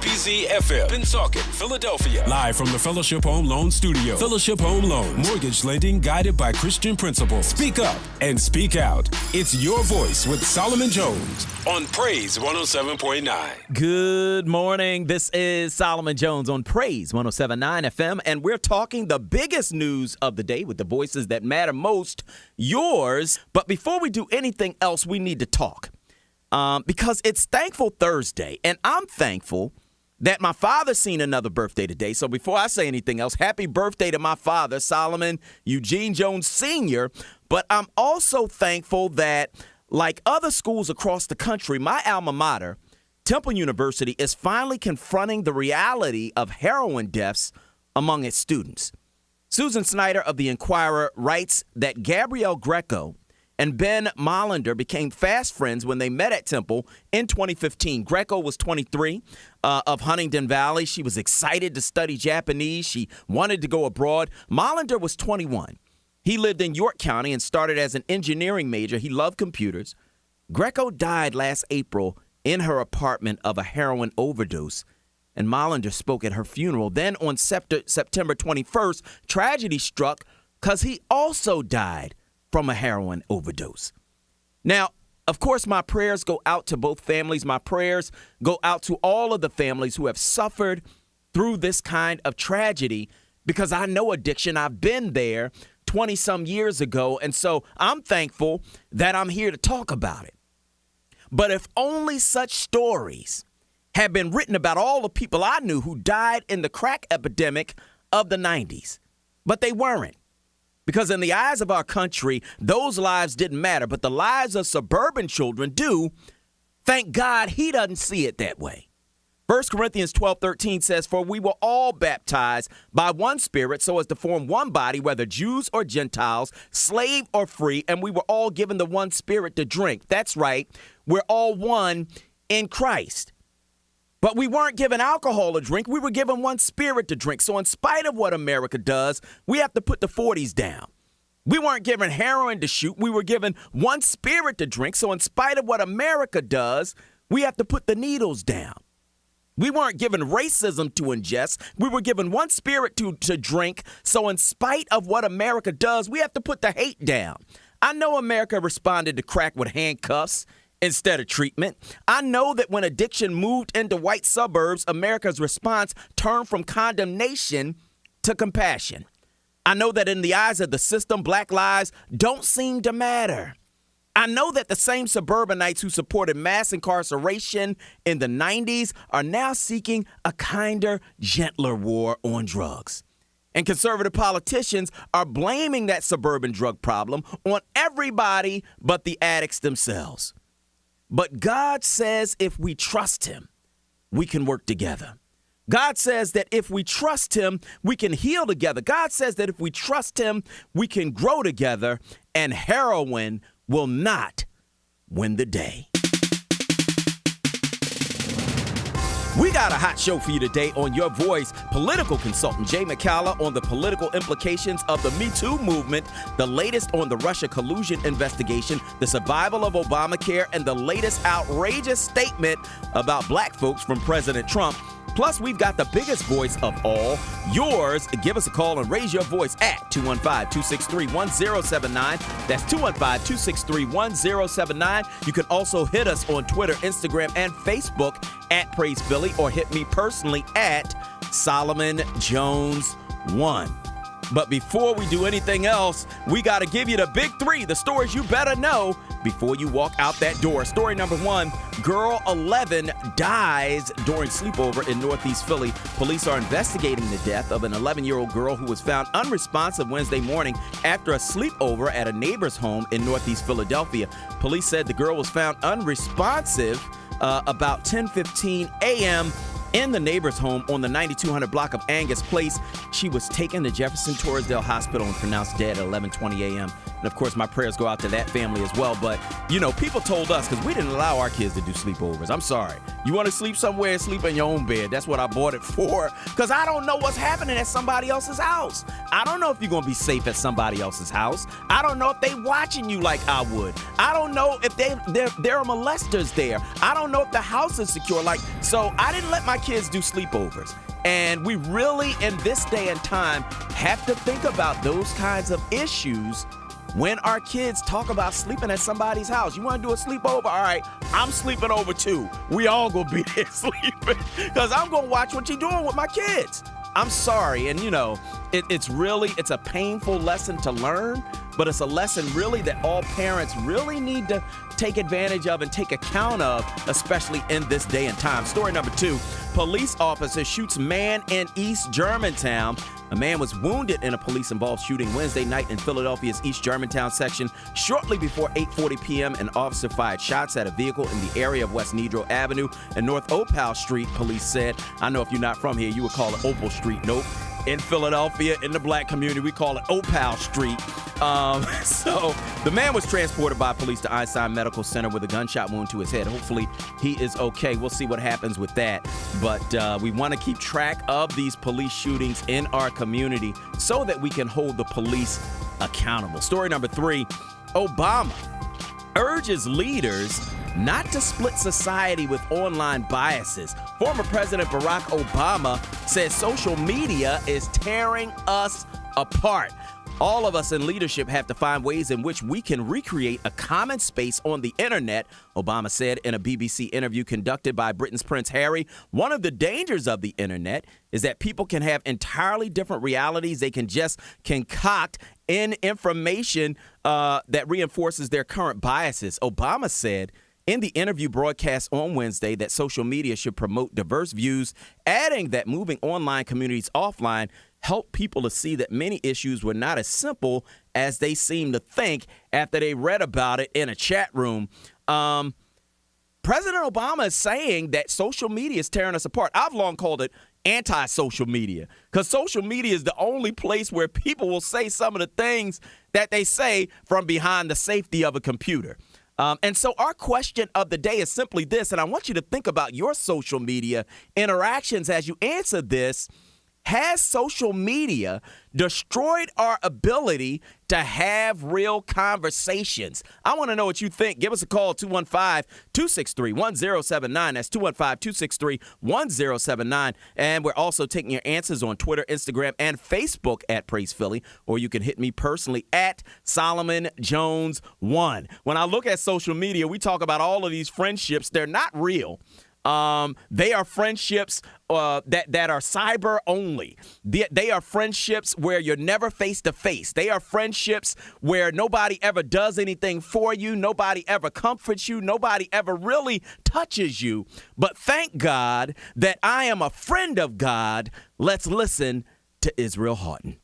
WPZ-FM, Pennsauken, Philadelphia. Live from the Fellowship Home Loan Studio. Fellowship Home Loan. Mortgage lending guided by Christian principles. Speak up and speak out. It's your voice with Solomon Jones on Praise 107.9. Good morning. This is Solomon Jones on Praise 107.9 FM, and we're talking the biggest news of the day with the voices that matter most, yours. But before we do anything else, we need to talk. Because it's Thankful Thursday, and I'm thankful that my father's seen another birthday today. So before I say anything else, happy birthday to my father, Solomon Eugene Jones Sr. But I'm also thankful that, like other schools across the country, my alma mater, Temple University, is finally confronting the reality of heroin deaths among its students. Susan Snyder of the Inquirer writes that Gabrielle Greco and Ben Molander became fast friends when they met at Temple in 2015. Greco was 23 of Huntingdon Valley. She was excited to study Japanese. She wanted to go abroad. Molander was 21. He lived in York County and started as an engineering major. He loved computers. Greco died last April in her apartment of a heroin overdose, and Molander spoke at her funeral. Then on September 21st, tragedy struck because he also died from a heroin overdose. Now, of course, my prayers go out to both families. My prayers go out to all of the families who have suffered through this kind of tragedy, because I know addiction. I've been there 20-some years ago, and so I'm thankful that I'm here to talk about it. But if only such stories had been written about all the people I knew who died in the crack epidemic of the 90s. But they weren't. Because in the eyes of our country, those lives didn't matter, but the lives of suburban children do. Thank God he doesn't see it that way. 1 Corinthians 12:13 says, "For we were all baptized by one Spirit so as to form one body, whether Jews or Gentiles, slave or free, and we were all given the one Spirit to drink." That's right. We're all one in Christ. But we weren't given alcohol to drink. We were given one Spirit to drink. So in spite of what America does, we have to put the 40s down. We weren't given heroin to shoot. We were given one Spirit to drink. So in spite of what America does, we have to put the needles down. We weren't given racism to ingest. We were given one Spirit to drink. So in spite of what America does, we have to put the hate down. I know America responded to crack with handcuffs instead of treatment. I know that when addiction moved into white suburbs, America's response turned from condemnation to compassion. I know that in the eyes of the system, black lives don't seem to matter. I know that the same suburbanites who supported mass incarceration in the 90s are now seeking a kinder, gentler war on drugs. And conservative politicians are blaming that suburban drug problem on everybody but the addicts themselves. But God says if we trust him, we can work together. God says that if we trust him, we can heal together. God says that if we trust him, we can grow together, and heroin will not win the day. We got a hot show for you today on Your Voice. Political consultant Jay McCalla on the political implications of the MeToo movement, the latest on the Russia collusion investigation, the survival of Obamacare, and the latest outrageous statement about black folks from President Trump. Plus, we've got the biggest voice of all, yours. Give us a call and raise your voice at 215-263-1079. That's 215-263-1079. You can also hit us on Twitter, Instagram, and Facebook at Praise Philly, or hit me personally at Solomon Jones 1. But before we do anything else, we got to give you the big three, the stories you better know before you walk out that door. Story number one, girl 11 dies during sleepover in Northeast Philly. Police are investigating the death of an 11-year-old girl who was found unresponsive Wednesday morning after a sleepover at a neighbor's home in Northeast Philadelphia. Police said the girl was found unresponsive about 10:15 a.m. in the neighbor's home on the 9200 block of Angus Place. She was taken to Jefferson Torresdale Hospital and pronounced dead at 11:20 a.m. And, of course, my prayers go out to that family as well. But, people told us, because we didn't allow our kids to do sleepovers. I'm sorry. You want to sleep somewhere, sleep in your own bed. That's what I bought it for, because I don't know what's happening at somebody else's house. I don't know if you're going to be safe at somebody else's house. I don't know if they watching you like I would. I don't know if there are molesters there. I don't know if the house is secure. So I didn't let my kids do sleepovers. And we really, in this day and time, have to think about those kinds of issues when our kids talk about sleeping at somebody's house. You want to do a sleepover? All right, I'm sleeping over too. We all gonna be there sleeping, because I'm gonna watch what you're doing with my kids. I'm sorry, and it's a painful lesson to learn, but it's a lesson really that all parents really need to take advantage of and take account of, especially in this day and time. Story number 2, police officer shoots man in East Germantown. A man was wounded in a police-involved shooting Wednesday night in Philadelphia's East Germantown section. Shortly before 8:40 p.m., an officer fired shots at a vehicle in the area of West Nedrow Avenue and North Opal Street, police said. I know if you're not from here, you would call it Opal Street. Nope. In Philadelphia, in the black community, we call it Opal Street. So the man was transported by police to Einstein Medical Center with a gunshot wound to his head. Hopefully he is okay. We'll see what happens with that. But we want to keep track of these police shootings in our community so that we can hold the police accountable. Story number 3, Obama urges leaders not to split society with online biases. Former President Barack Obama says social media is tearing us apart. All of us in leadership have to find ways in which we can recreate a common space on the internet, Obama said in a BBC interview conducted by Britain's Prince Harry. One of the dangers of the internet is that people can have entirely different realities. They can just concoct information that reinforces their current biases. Obama said in the interview broadcast on Wednesday that social media should promote diverse views, adding that moving online communities offline help people to see that many issues were not as simple as they seem to think after they read about it in a chat room. President Obama is saying that social media is tearing us apart. I've long called it anti-social media, because social media is the only place where people will say some of the things that they say from behind the safety of a computer. And so our question of the day is simply this, and I want you to think about your social media interactions as you answer this. Has social media destroyed our ability to have real conversations? I want to know what you think. Give us a call, 215-263-1079. That's 215-263-1079. And we're also taking your answers on Twitter, Instagram, and Facebook at Praise Philly. Or you can hit me personally at Solomon Jones 1. When I look at social media, we talk about all of these friendships. They're not real. They are friendships that are cyber only. They are friendships where you're never face to face. They are friendships where nobody ever does anything for you. Nobody ever comforts you. Nobody ever really touches you. But thank God that I am a friend of God. Let's listen to Israel Houghton.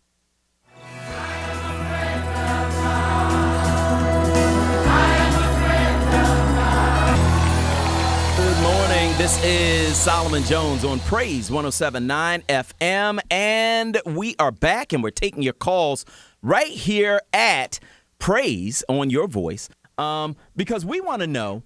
This is Solomon Jones on Praise 107.9 FM, and we are back, and we're taking your calls right here at Praise on Your Voice, because we want to know,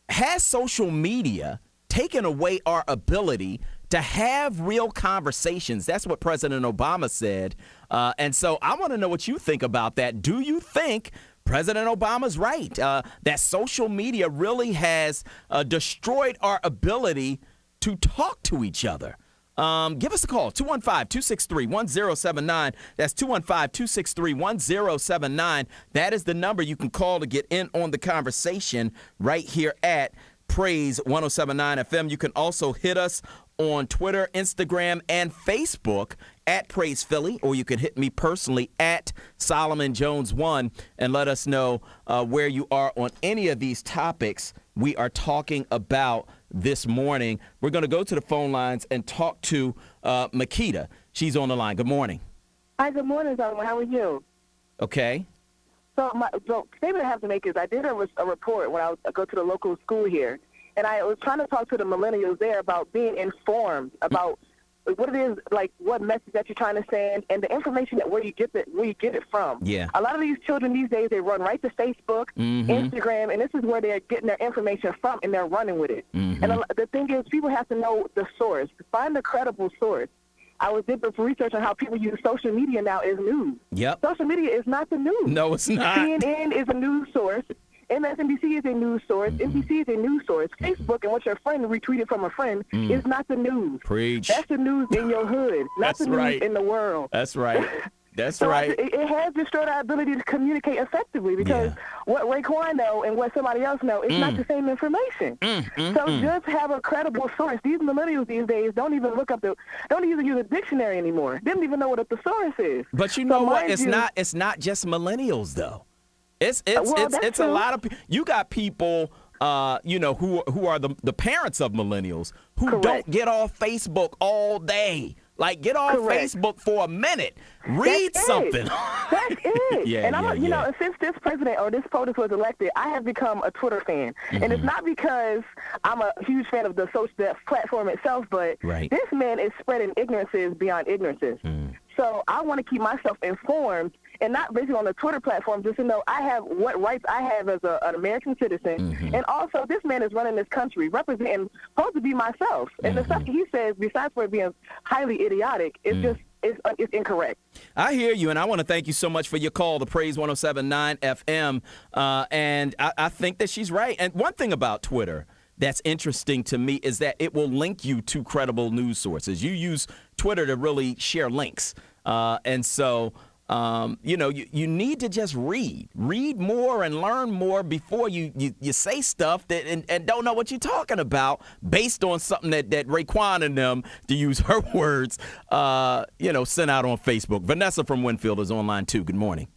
has social media taken away our ability to have real conversations? That's what President Obama said, and so I want to know what you think about that. Do you think President Obama's right, that social media really has destroyed our ability to talk to each other? Give us a call, 215-263-1079. That's 215-263-1079. That is the number you can call to get in on the conversation right here at Praise 107.9 FM. You can also hit us on Twitter, Instagram, and Facebook at Praise Philly, or you can hit me personally at Solomon Jones 1 and let us know where you are on any of these topics we are talking about this morning. We're going to go to the phone lines and talk to Makita. She's on the line. Good morning. Hi, good morning, Solomon. How are you? Okay. So the statement I have to make is I did a report when I go to the local school here, and I was trying to talk to the millennials there about being informed about what it is, like what message that you're trying to send, and the information that where you get it from. Yeah. A lot of these children these days, they run right to Facebook, Instagram, and this is where they're getting their information from, and they're running with it. And the thing is, people have to know the source. Find a credible source. I did some research on how people use social media now as news. Yep. Social media is not the news. No, it's not. CNN is a news source. MSNBC is a news source. NBC is a news source. Facebook and what your friend retweeted from a friend is not the news. Preach. That's the news in your hood, not the news right. in the world. That's right. That's So right. It has destroyed our ability to communicate effectively because what Raekwon know and what somebody else know is not the same information. So just have a credible source. These millennials these days don't even use a dictionary anymore. They don't even know what a thesaurus is. But you know what? It's not just millennials though. It's a lot of people. You got people, who are the parents of millennials who don't get off Facebook all day. Like, get off Facebook for a minute. Read something. That's it. And since this president or this POTUS was elected, I have become a Twitter fan. And it's not because I'm a huge fan of the platform itself, but this man is spreading ignorances beyond ignorances. So I want to keep myself informed and not basically on the Twitter platform, just to know what rights I have as an American citizen. And also, this man is running this country, representing, supposed to be myself. And the stuff he says, besides for it being highly idiotic, it's incorrect. I hear you, and I want to thank you so much for your call to Praise 107.9 FM. And I think that she's right. And one thing about Twitter that's interesting to me is that it will link you to credible news sources. You use Twitter to really share links. And so, you need to just read more and learn more before you say stuff that and don't know what you're talking about based on something that Raekwon and them, to use her words, sent out on Facebook. Vanessa from Winfield is online too. Good morning.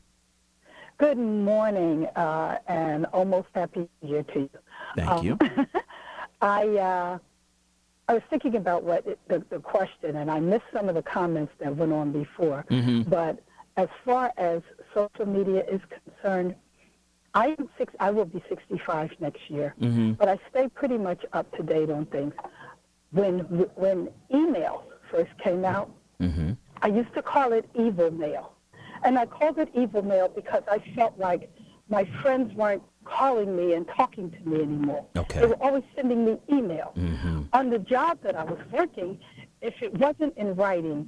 Good morning, and almost happy year to you. Thank you. I was thinking about what the question, and I missed some of the comments that went on before. But as far as social media is concerned, I will be 65 next year, but I stay pretty much up to date on things. When email first came out, I used to call it evil mail. And I called it evil mail because I felt like my friends weren't calling me and talking to me anymore. Okay. They were always sending me email. On the job that I was working, if it wasn't in writing,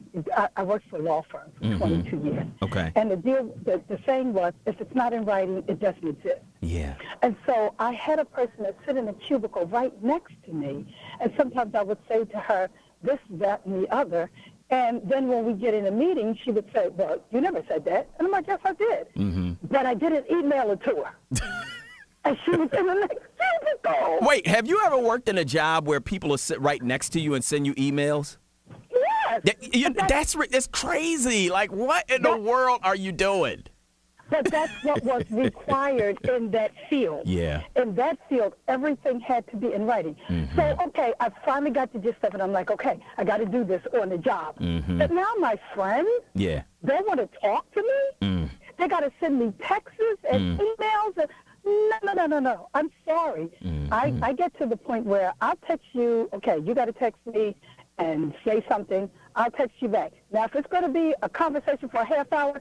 I worked for a law firm for 22 years. Okay. And the saying was, if it's not in writing, it doesn't exist. Yeah. And so I had a person that sit in a cubicle right next to me, and sometimes I would say to her, this, that, and the other. And then when we get in a meeting, she would say, well, you never said that. And I'm like, yes, I did. But I didn't email it to her. And she was in the next cubicle. Wait, have you ever worked in a job where people will sit right next to you and send you emails? Yes. That's crazy. Like, what in the world are you doing? But that's what was required in that field. Yeah. In that field, everything had to be in writing. So, okay, I finally got the gist of it. I'm like, okay, I got to do this on the job. But now my friends, they want to talk to me. They got to send me texts and emails. And, no. I'm sorry. I get to the point where I'll text you, okay, you got to text me and say something. I'll text you back. Now, if it's going to be a conversation for a half hour,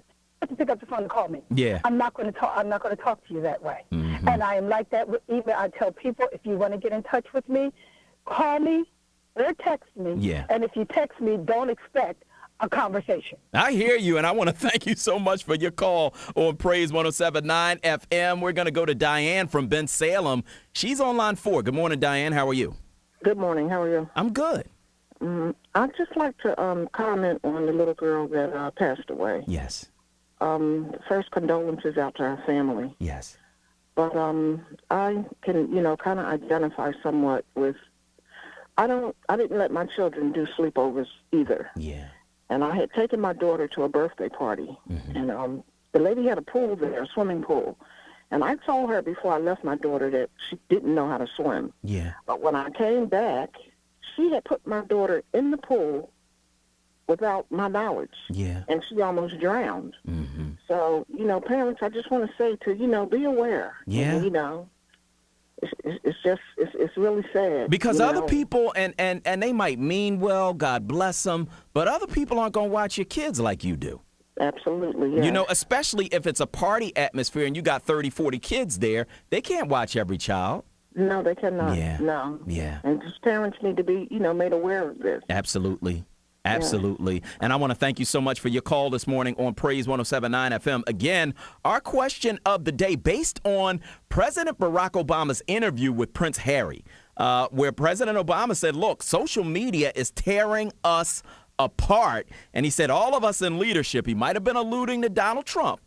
to pick up the phone and call me. Yeah. I'm not going to talk to you that way. And I am like that with email. I tell people, if you want to get in touch with me, call me or text me. Yeah. And if you text me, don't expect a conversation. I hear you, and I want to thank you so much for your call on Praise 107.9 FM. We're going to go to Diane from Bensalem. She's on line 4. Good morning, Diane. How are you? Good morning. How are you? I'm good. I'd just like to comment on the little girl that passed away. Yes. First, condolences out to her family. Yes. But I can, kind of identify somewhat with, I didn't let my children do sleepovers either. Yeah. And I had taken my daughter to a birthday party. And the lady had a pool there, a swimming pool. And I told her before I left my daughter that she didn't know how to swim. Yeah. But when I came back, she had put my daughter in the pool without my knowledge. Yeah. And she almost drowned. So, parents, I just want to say to, be aware. Yeah. It's really sad. Because other people, and they might mean well, God bless them, but other people aren't going to watch your kids like you do. Absolutely, yeah. You know, especially if it's a party atmosphere and you got 30, 40 kids there, they can't watch every child. No, they cannot. Yeah. No. Yeah. And just parents need to be, made aware of this. Absolutely. Absolutely. Yeah. And I want to thank you so much for your call this morning on Praise 107.9 FM. Again, our question of the day based on President Barack Obama's interview with Prince Harry, where President Obama said, look, social media is tearing us apart. And he said all of us in leadership, he might have been alluding to Donald Trump.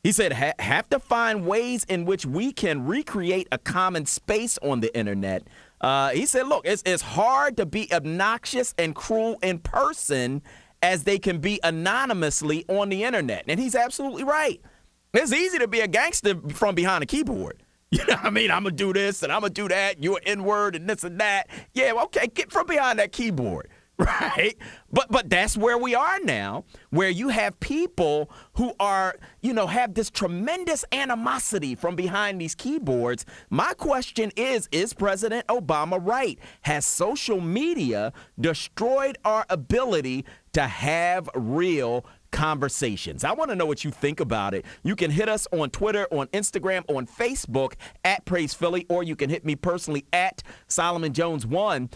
He said, have to find ways in which we can recreate a common space on the internet. He said, look, it's hard to be obnoxious and cruel in person as they can be anonymously on the internet. And he's absolutely right. It's easy to be a gangster from behind a keyboard. You know what I mean? I'm going to do this and I'm going to do that. You're an N-word and this and that. Yeah, okay, get from behind that keyboard. Right. But that's where we are now, where you have people who are, have this tremendous animosity from behind these keyboards. My question is President Obama right? Has social media destroyed our ability to have real conversations? I want to know what you think about it. You can hit us on Twitter, on Instagram, on Facebook at Praise Philly, or you can hit me personally at Solomon Jones 1.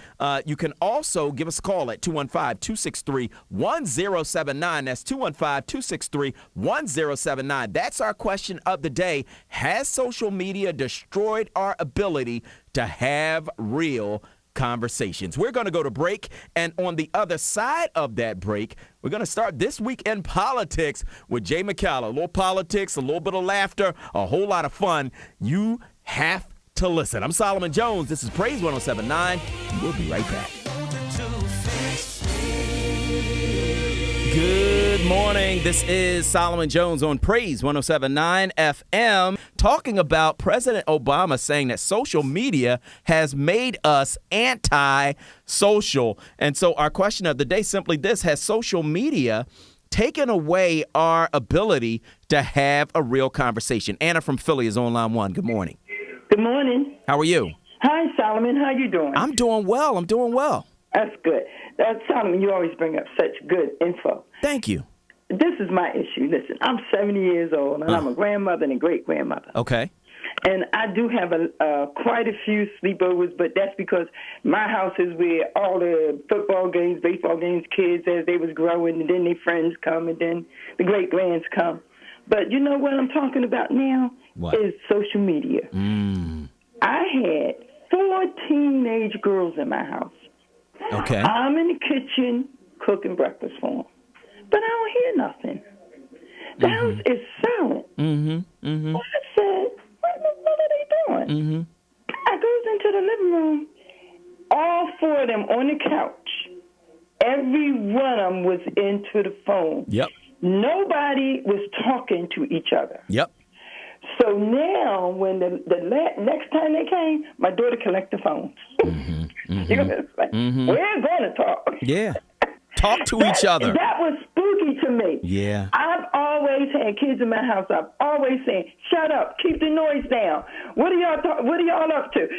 You can also give us a call at 215-263-1079. That's 215-263-1079. That's our question of the day. Has social media destroyed our ability to have real conversations? We're going to go to break, and on the other side of that break, we're going to start This Week in Politics with Jay McCallum. A little politics, a little bit of laughter, a whole lot of fun. You have to listen. I'm Solomon Jones. This is Praise 107.9. We'll be right back. Good morning. This is Solomon Jones on Praise 107.9 FM, talking about President Obama saying that social media has made us anti-social. And so our question of the day, simply this: has social media taken away our ability to have a real conversation? Anna from Philly is on line 1. Good morning. Good morning. How are you? Hi, Solomon. How you doing? I'm doing well. That's good. Solomon, you always bring up such good info. Thank you. This is my issue. Listen, I'm 70 years old, and I'm a grandmother and a great-grandmother. Okay. And I do have quite a few sleepovers, but that's because my house is where all the football games, baseball games, kids, as they was growing, and then their friends come, and then the great-grands come. But you know what I'm talking about now? What? Is social media. I had 4 teenage girls in my house. Okay. I'm in the kitchen cooking breakfast for them, but I don't hear nothing. The house is silent. So I said, what are they doing? I goes into the living room. All 4 of them on the couch. Every one of them was into the phone. Yep. Nobody was talking to each other. Yep. So now, when the next time they came, my daughter collected the phones. You know what I'm saying? We're going to talk. Yeah. Talk to each other. That was spooky to me. Yeah. I've always had kids in my house. I've always saying, "Shut up, keep the noise down." What are y'all up to?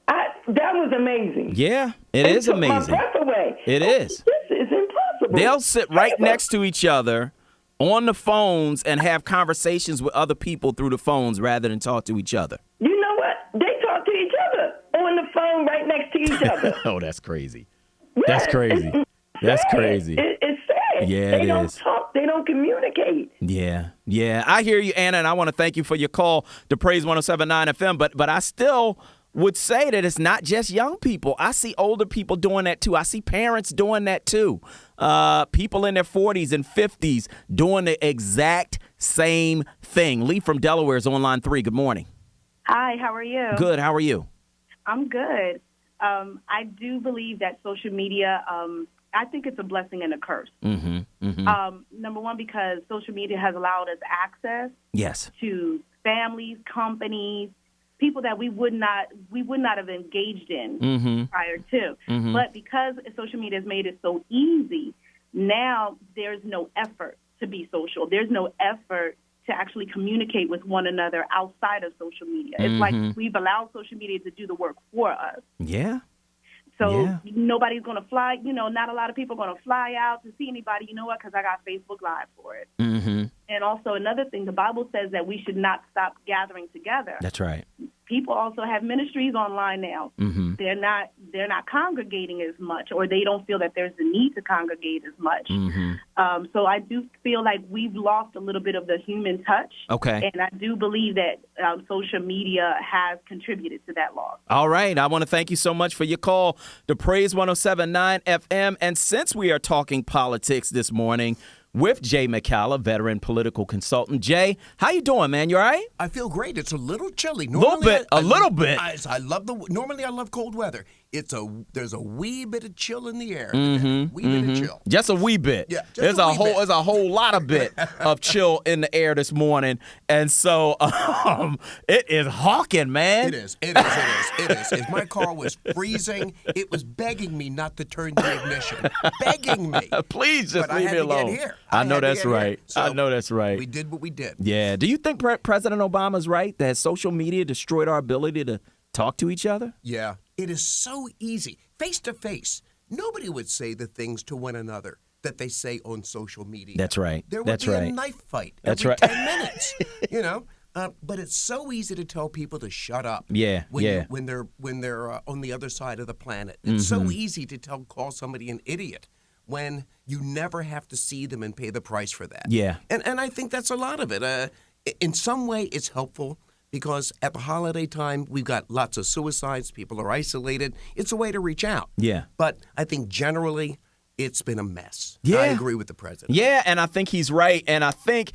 That was amazing. Yeah, it is amazing. My breath away. It is. This is impossible. They'll sit right next to each other on the phones and have conversations with other people through the phones rather than talk to each other. You know what? They talk to each other on the phone right next to each other. Oh, that's crazy. Yeah, That's crazy. That's crazy. It's sad. Yeah, they it don't is. talk. They don't communicate. Yeah. I hear you, Anna, and I want to thank you for your call to Praise 107.9 FM, but I still would say that it's not just young people. I see older people doing that too. I see parents doing that too. People in their 40s and 50s doing the exact same thing. Lee from Delaware is on line 3. Good morning. Hi, how are you? Good. How are you? I'm good. I do believe that social media, I think it's a blessing and a curse. Number one, because social media has allowed us access to families, companies, people that we would not have engaged in prior to. But because social media has made it so easy, now there's no effort to be social. There's no effort to actually communicate with one another outside of social media. It's like we've allowed social media to do the work for us. Yeah. So nobody's going to fly, not a lot of people are going to fly out to see anybody. You know what? Because I got Facebook Live for it. Mm-hmm. And also another thing, the Bible says that we should not stop gathering together. That's right. People also have ministries online now. Mm-hmm. They're not congregating as much, or they don't feel that there's the need to congregate as much. Mm-hmm. So I do feel like we've lost a little bit of the human touch. Okay. And I do believe that social media has contributed to that loss. All right. I want to thank you so much for your call to Praise 107.9 FM. And since we are talking politics this morning with Jay McCalla, veteran political consultant. Jay, how you doing, man? You all right? I feel great. It's a little chilly. Normally, a little bit. Normally I love cold weather. There's a wee bit of chill in the air. Bit of chill. Just a wee bit. Yeah, there's a whole lot of bit of chill in the air this morning, and so it is hawking, man. It is. If my car was freezing, it was begging me not to turn the ignition, begging me. Please just but leave me alone. To get here. I know that's right. So I know that's right. We did what we did. Yeah. Do you think President Obama's right that social media destroyed our ability to talk to each other? Yeah. It is so easy. Face to face. Nobody would say the things to one another that they say on social media. That's right. There would be a knife fight every 10 minutes, But it's so easy to tell people to shut up. Yeah, when they're on the other side of the planet. It's so easy to call somebody an idiot when you never have to see them and pay the price for that. Yeah. And I think that's a lot of it. In some way, it's helpful. Because at the holiday time, we've got lots of suicides. People are isolated. It's a way to reach out. Yeah. But I think generally, it's been a mess. Yeah. I agree with the president. Yeah, and I think he's right. And I think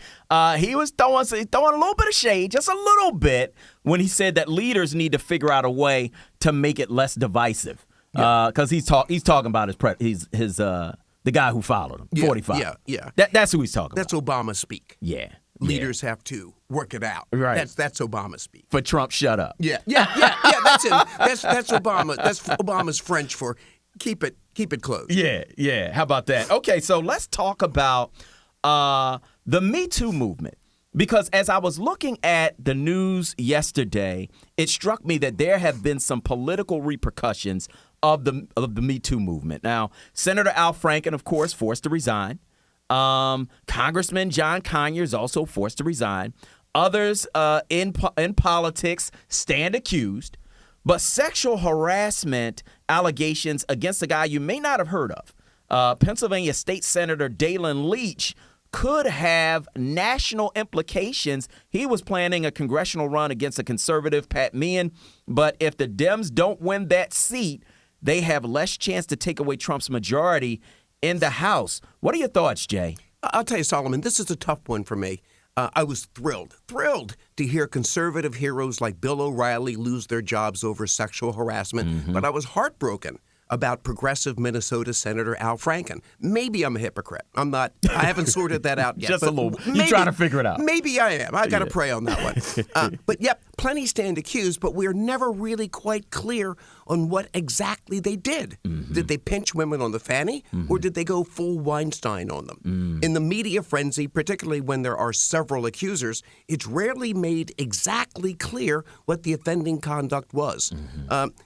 he was throwing a little bit of shade, just a little bit, when he said that leaders need to figure out a way to make it less divisive. Because he's talking about the guy who followed him, 45. Yeah. That's who he's talking about. That's Obama speak. Yeah. Leaders have to work it out. Right. That's Obama speak. For Trump, shut up. Yeah. That's him. That's Obama. That's Obama's French for keep it closed. Yeah. How about that? Okay, so let's talk about the MeToo movement. Because as I was looking at the news yesterday, it struck me that there have been some political repercussions of the MeToo movement. Now, Senator Al Franken, of course, forced to resign. Congressman John Conyers also forced to resign. Others in politics stand accused. But sexual harassment allegations against a guy you may not have heard of, Pennsylvania State Senator Dalen Leach, could have national implications. He was planning a congressional run against a conservative, Pat Meehan. But if the Dems don't win that seat, they have less chance to take away Trump's majority in the House. What are your thoughts, Jay? I'll tell you, Solomon, this is a tough one for me. I was thrilled to hear conservative heroes like Bill O'Reilly lose their jobs over sexual harassment. But I was heartbroken about progressive Minnesota Senator Al Franken. Maybe I'm a hypocrite. I'm not. I haven't sorted that out yet. Just a little. You're trying to figure it out. Maybe I am. I got to pray on that one. But yep, plenty stand accused, but we're never really quite clear on what exactly they did. Did they pinch women on the fanny, or did they go full Weinstein on them? In the media frenzy, particularly when there are several accusers, it's rarely made exactly clear what the offending conduct was.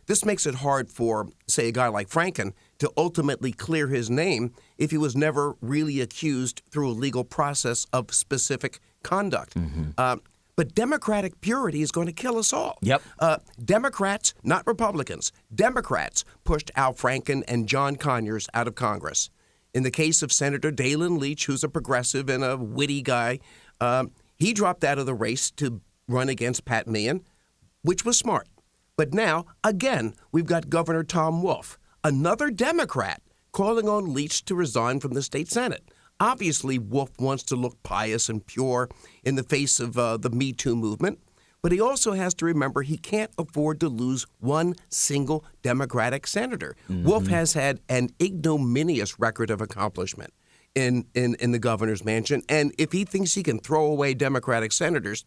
This makes it hard for, say, a guy like Franken to ultimately clear his name if he was never really accused through a legal process of specific conduct. But Democratic purity is going to kill us all. Yep. Democrats, not Republicans, Democrats pushed Al Franken and John Conyers out of Congress. In the case of Senator Dalen Leach, who's a progressive and a witty guy, he dropped out of the race to run against Pat Meehan, which was smart. But now, again, we've got Governor Tom Wolf, another Democrat, calling on Leach to resign from the state Senate. Obviously, Wolf wants to look pious and pure in the face of the MeToo movement, but he also has to remember he can't afford to lose one single Democratic senator. Wolf has had an ignominious record of accomplishment in the governor's mansion, and if he thinks he can throw away Democratic senators,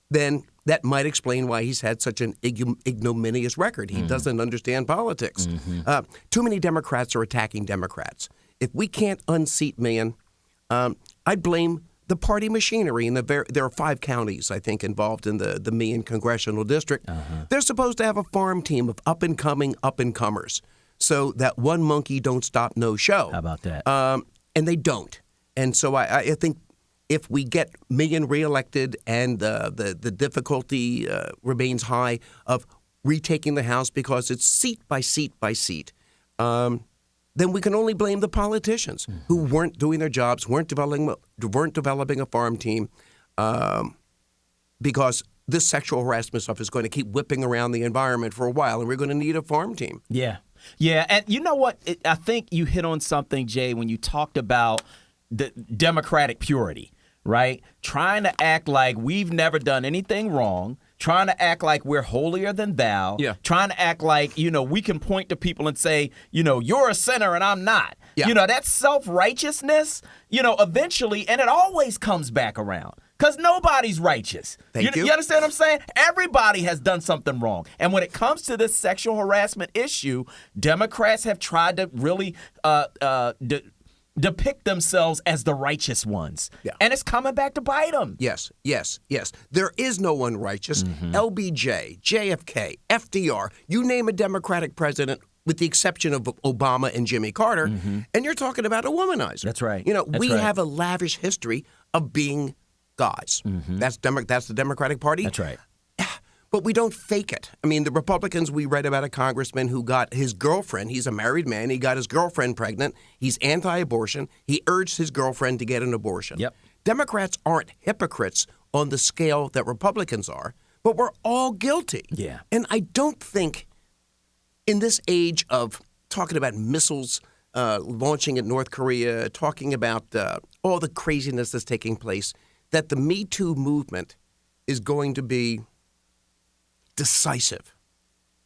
then that might explain why he's had such an ignominious record. He doesn't understand politics. Too many Democrats are attacking Democrats. If we can't unseat Meehan, I blame the party machinery, and there are 5 counties, I think, involved in the Meehan Congressional District. They're supposed to have a farm team of up-and-coming up-and-comers so that one monkey don't stop no show. How about that? And they don't. And so I think if we get Meehan reelected and the difficulty remains high of retaking the House because it's seat by seat by seat, then we can only blame the politicians who weren't doing their jobs, weren't developing a farm team, because this sexual harassment stuff is going to keep whipping around the environment for a while, and we're going to need a farm team. Yeah. Yeah, and you know what? I think you hit on something, Jay, when you talked about the democratic purity, right? Trying to act like we've never done anything wrong, trying to act like we're holier than thou, trying to act like, we can point to people and say, you're a sinner and I'm not. Yeah. That self-righteousness, eventually, and it always comes back around. Because nobody's righteous. Thank you. You understand what I'm saying? Everybody has done something wrong. And when it comes to this sexual harassment issue, Democrats have tried to really depict themselves as the righteous ones. Yeah. And it's coming back to bite them. Yes. There is no one righteous. LBJ, JFK, FDR, you name a Democratic president, with the exception of Obama and Jimmy Carter, and you're talking about a womanizer. That's right. We have a lavish history of being guys. That's the Democratic Party. That's right. But we don't fake it. I mean, the Republicans, we read about a congressman who got his girlfriend, he's a married man, he got his girlfriend pregnant, he's anti-abortion, he urged his girlfriend to get an abortion. Yep. Democrats aren't hypocrites on the scale that Republicans are, but we're all guilty. Yeah. And I don't think in this age of talking about missiles launching at North Korea, talking about all the craziness that's taking place, that the MeToo movement is going to be decisive.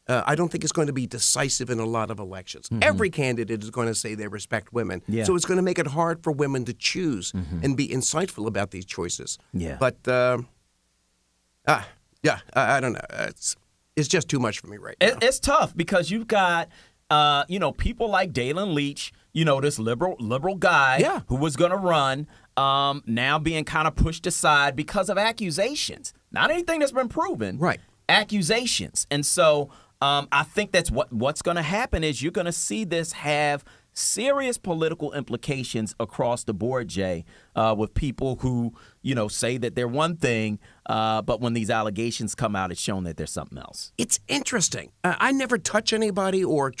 I don't think it's going to be decisive in a lot of elections. Every candidate is going to say they respect women. Yeah. So it's going to make it hard for women to choose and be insightful about these choices. Yeah. But, I don't know. It's just too much for me right now. It's tough because you've got, people like Dalen Leach, this liberal guy who was going to run, now being kind of pushed aside because of accusations. Not anything that's been proven. Right. Accusations. And so I think that's what's going to happen is you're going to see this have serious political implications across the board, Jay, with people who, say that they're one thing, but when these allegations come out, it's shown that there's something else. It's interesting. I never touch anybody or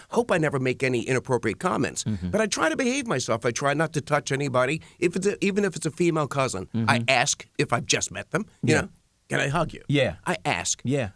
hope I never make any inappropriate comments, but I try to behave myself. I try not to touch anybody, even if it's a female cousin. I ask if I've just met them, you know, can I hug you? Yeah. I ask. Yeah.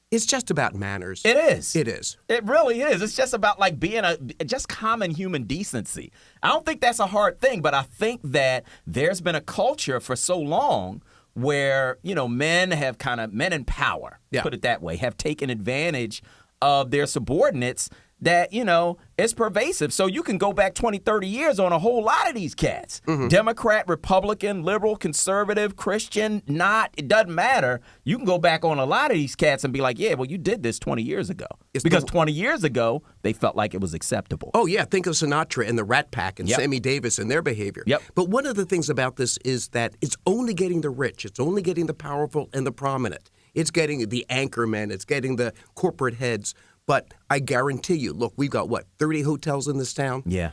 It's just about manners. It is. It is. It really is. It's just about like being just common human decency. I don't think that's a hard thing, but I think that there's been a culture for so long where, men in power, put it that way, have taken advantage of their subordinates that, it's pervasive. So you can go back 20, 30 years on a whole lot of these cats. Democrat, Republican, liberal, conservative, Christian, it doesn't matter. You can go back on a lot of these cats and be like, yeah, well, you did this 20 years ago. Because 20 years ago, they felt like it was acceptable. Oh, yeah. Think of Sinatra and the Rat Pack and Sammy Davis and their behavior. Yep. But one of the things about this is that it's only getting the rich. It's only getting the powerful and the prominent. It's getting the anchormen. It's getting the corporate heads. But I guarantee you, look, we've got, 30 hotels in this town? Yeah.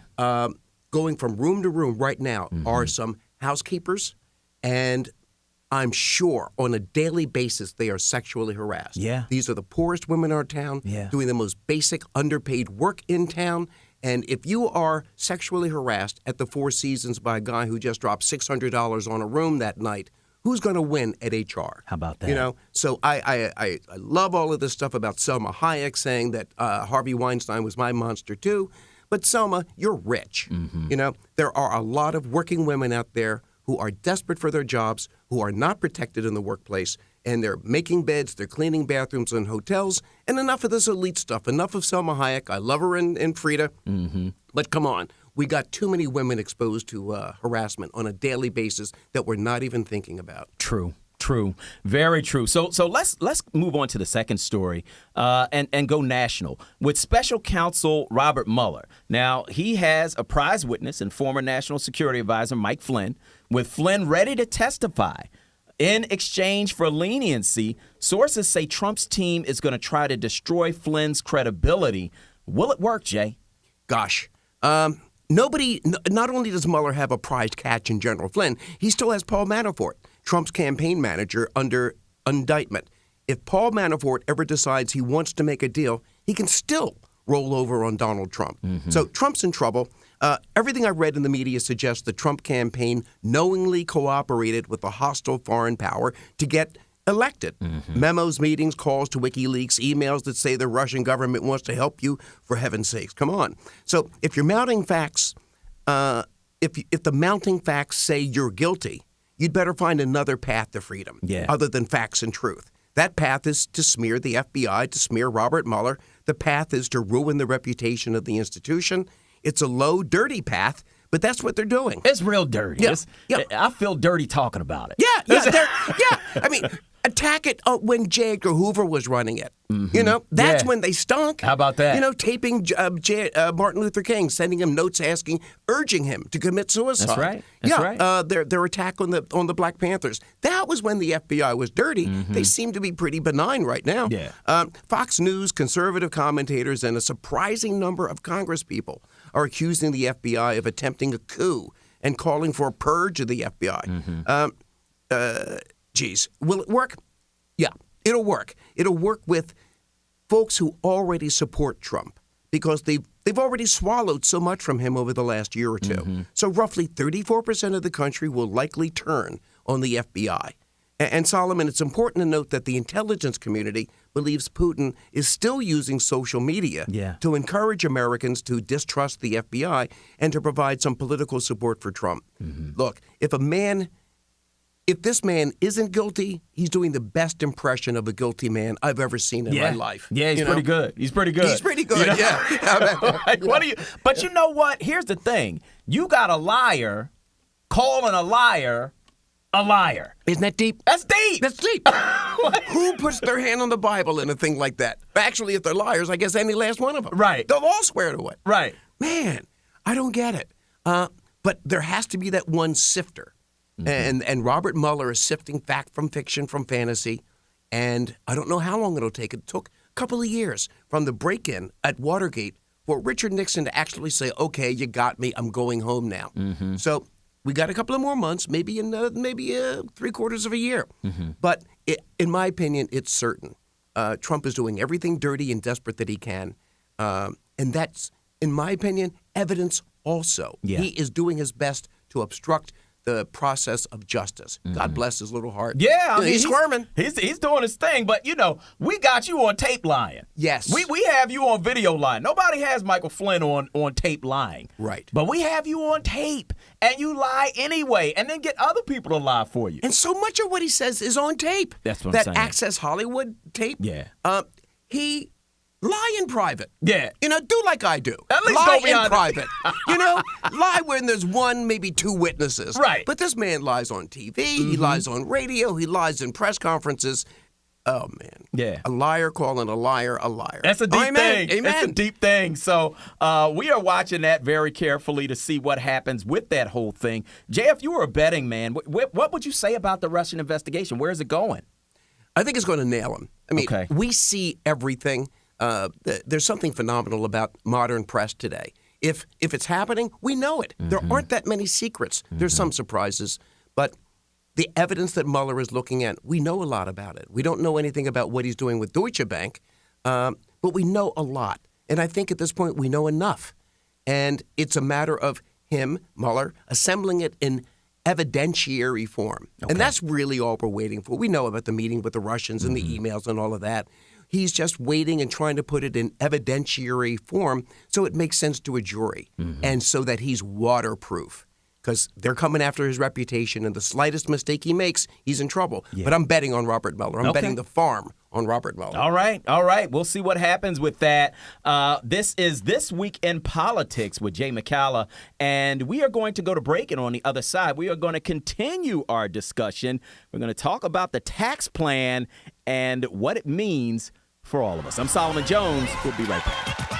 Going from room to room right now are some housekeepers, and I'm sure on a daily basis they are sexually harassed. Yeah. These are the poorest women in our town, doing the most basic underpaid work in town. And if you are sexually harassed at the Four Seasons by a guy who just dropped $600 on a room that night, who's going to win at HR? How about that? So I love all of this stuff about Selma Hayek saying that Harvey Weinstein was my monster too. But Selma, you're rich. There are a lot of working women out there who are desperate for their jobs, who are not protected in the workplace, and they're making beds, they're cleaning bathrooms in hotels, and enough of this elite stuff, enough of Selma Hayek. I love her and Frida, but come on. We got too many women exposed to harassment on a daily basis that we're not even thinking about. True. True. Very true. So let's move on to the second story and go national with Special Counsel Robert Mueller. Now, he has a prize witness and former National Security Advisor Mike Flynn, with Flynn ready to testify. In exchange for leniency, sources say Trump's team is going to try to destroy Flynn's credibility. Will it work, Jay? Gosh. Not only does Mueller have a prized catch in General Flynn, he still has Paul Manafort, Trump's campaign manager, under indictment. If Paul Manafort ever decides he wants to make a deal, he can still roll over on Donald Trump. Mm-hmm. So Trump's in trouble. Everything I read in the media suggests the Trump campaign knowingly cooperated with a hostile foreign power to get elected. Mm-hmm. Memos, meetings, calls to WikiLeaks, emails that say the Russian government wants to help you. For heaven's sakes, come on. So if you're mounting facts, if the mounting facts say you're guilty, you'd better find another path to freedom other than facts and truth. That path is to smear the FBI, to smear Robert Mueller. The path is to ruin the reputation of the institution. It's a low, dirty path, but that's what they're doing. It's real dirty. Yeah. I feel dirty talking about it. Yeah. I mean, attack it when J. Edgar Hoover was running it. Mm-hmm. That's when they stunk. How about that? Taping Martin Luther King, sending him notes urging him to commit suicide. That's right. Their attack on the Black Panthers. That was when the FBI was dirty. Mm-hmm. They seem to be pretty benign right now. Yeah. Fox News, conservative commentators, and a surprising number of Congresspeople are accusing the FBI of attempting a coup and calling for a purge of the FBI. Mm-hmm. Will it work? Yeah, it'll work. It'll work with folks who already support Trump because they've already swallowed so much from him over the last year or two. Mm-hmm. So roughly 34% of the country will likely turn on the FBI. And Solomon, it's important to note that the intelligence community believes Putin is still using social media to encourage Americans to distrust the FBI and to provide some political support for Trump. Mm-hmm. Look, if this man isn't guilty, he's doing the best impression of a guilty man I've ever seen in my life. Yeah, he's pretty good. He's pretty good. But you know what? Here's the thing. You got a liar calling a liar a liar. Isn't that deep? That's deep. That's deep. Who puts their hand on the Bible in a thing like that? Actually, if they're liars, I guess any last one of them. Right. They'll all swear to it. Right. Man, I don't get it. But there has to be that one sifter. Mm-hmm. And Robert Mueller is sifting fact from fiction from fantasy. And I don't know how long it'll take. It took a couple of years from the break-in at Watergate for Richard Nixon to actually say, okay, you got me. I'm going home now. Mm-hmm. So we got a couple of more months, maybe 3/4 of a year. Mm-hmm. But in my opinion, it's certain. Trump is doing everything dirty and desperate that he can. And that's, in my opinion, evidence also. Yeah. He is doing his best to obstruct the process of justice. Mm-hmm. God bless his little heart. Yeah, he's squirming. He's doing his thing, but we got you on tape lying. Yes. We have you on video lying. Nobody has Michael Flynn on tape lying. Right. But we have you on tape, and you lie anyway, and then get other people to lie for you. And so much of what he says is on tape. That's what I'm saying. That Access Hollywood tape. Yeah. He lie in private. Yeah. Do like I do. At least lie go beyond in private. Lie when there's one, maybe two witnesses. Right. But this man lies on TV. Mm-hmm. He lies on radio. He lies in press conferences. Oh, man. Yeah. A liar calling a liar a liar. That's a deep thing. Amen. That's a deep thing. So we are watching that very carefully to see what happens with that whole thing. Jay, if you were a betting man, what would you say about the Russian investigation? Where is it going? I think it's going to nail him. I mean, we see everything. There's something phenomenal about modern press today. If it's happening, we know it. Mm-hmm. There aren't that many secrets. Mm-hmm. There's some surprises, but the evidence that Mueller is looking at, we know a lot about it. We don't know anything about what he's doing with Deutsche Bank, but we know a lot. And I think at this point we know enough. And it's a matter of him, Mueller, assembling it in evidentiary form. Okay. And that's really all we're waiting for. We know about the meeting with the Russians and the emails and all of that. He's just waiting and trying to put it in evidentiary form so it makes sense to a jury and so that he's waterproof because they're coming after his reputation and the slightest mistake he makes, he's in trouble. Yeah. But I'm betting on Robert Mueller. I'm betting the farm on Robert Mueller. All right. We'll see what happens with that. This is This Week in Politics with Jay McCalla, and we are going to go to break, and on the other side, we are going to continue our discussion. We're going to talk about the tax plan and what it means for all of us. I'm Solomon Jones. We'll be right back.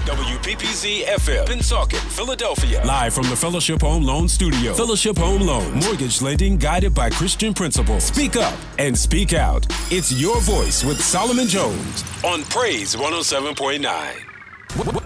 WPPZ FM, Pennsauken, Philadelphia. Live from the Fellowship Home Loan Studio. Fellowship Home Loan. Mortgage lending guided by Christian principles. Speak up and speak out. It's your voice with Solomon Jones on Praise 107.9.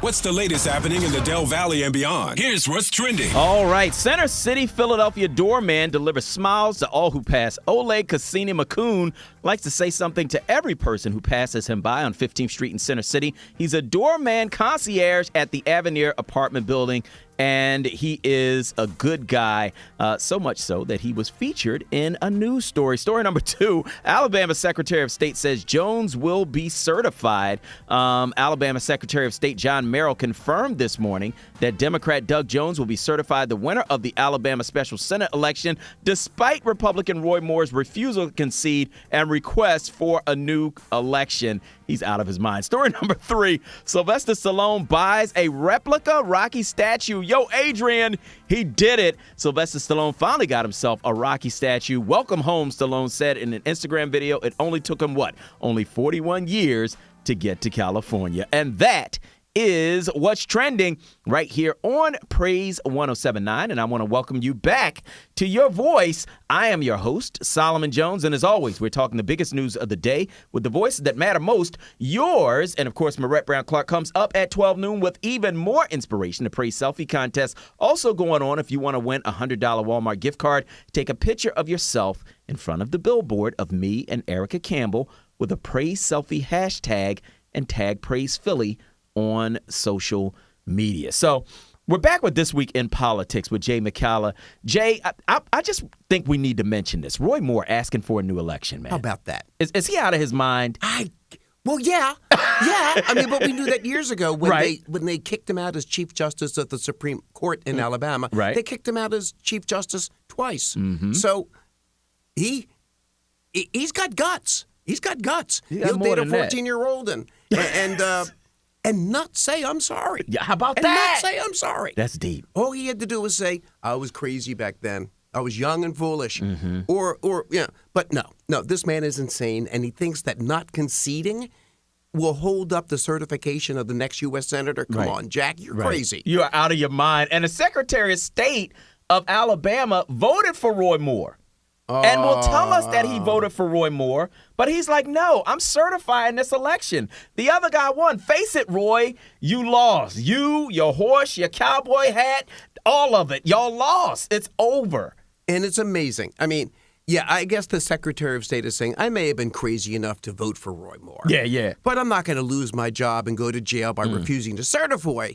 What's the latest happening in the Del Valley and beyond? Here's what's trending. All right. Center City, Philadelphia doorman delivers smiles to all who pass. Oleg Cassini-McCoon likes to say something to every person who passes him by on 15th Street in Center City. He's a doorman concierge at the Avenir apartment building, and he is a good guy, so much so that he was featured in a news story. Story number 2, Alabama Secretary of State says Jones will be certified. Alabama Secretary of State John Merrill confirmed this morning that Democrat Doug Jones will be certified the winner of the Alabama Special Senate election, despite Republican Roy Moore's refusal to concede and request for a new election. He's out of his mind. Story number 3, Sylvester Stallone buys a replica Rocky statue. Yo, Adrian, he did it. Sylvester Stallone finally got himself a Rocky statue. Welcome home, Stallone said in an Instagram video. It only took him, only 41 years to get to California. And that is what's trending right here on Praise 107.9, and I want to welcome you back to your voice. I am your host, Solomon Jones, and as always, we're talking the biggest news of the day with the voices that matter most, yours. And of course, Marette Brown Clark comes up at 12 noon with even more inspiration. The Praise Selfie Contest also going on. If you want to win a $100 Walmart gift card, take a picture of yourself in front of the billboard of me and Erica Campbell with a Praise Selfie hashtag and tag Praise Philly on social media. So we're back with This Week in Politics with Jay McCalla. Jay, I just think we need to mention this. Roy Moore asking for a new election, man. How about that? Is he out of his mind? Well, yeah. I mean, but we knew that years ago when Right. they kicked him out as Chief Justice of the Supreme Court in Alabama. Right. They kicked him out as Chief Justice twice. Mm-hmm. So he's got guts. He's got guts. He'll date a 14-year-old and not say I'm sorry. Yeah, how about and that? Not say I'm sorry. That's deep. All he had to do was say, I was crazy back then. I was young and foolish. Mm-hmm. Or But no, this man is insane, and he thinks that not conceding will hold up the certification of the next U.S. Senator. Come on, Jack, you're crazy. You are out of your mind. And the Secretary of State of Alabama voted for Roy Moore. And will tell us that he voted for Roy Moore, but he's like, no, I'm certifying this election. The other guy won. Face it, Roy, you lost. You, your horse, your cowboy hat, all of it. Y'all lost. It's over. And it's amazing. I mean, yeah, I guess the Secretary of State is saying, I may have been crazy enough to vote for Roy Moore. Yeah. But I'm not going to lose my job and go to jail by refusing to certify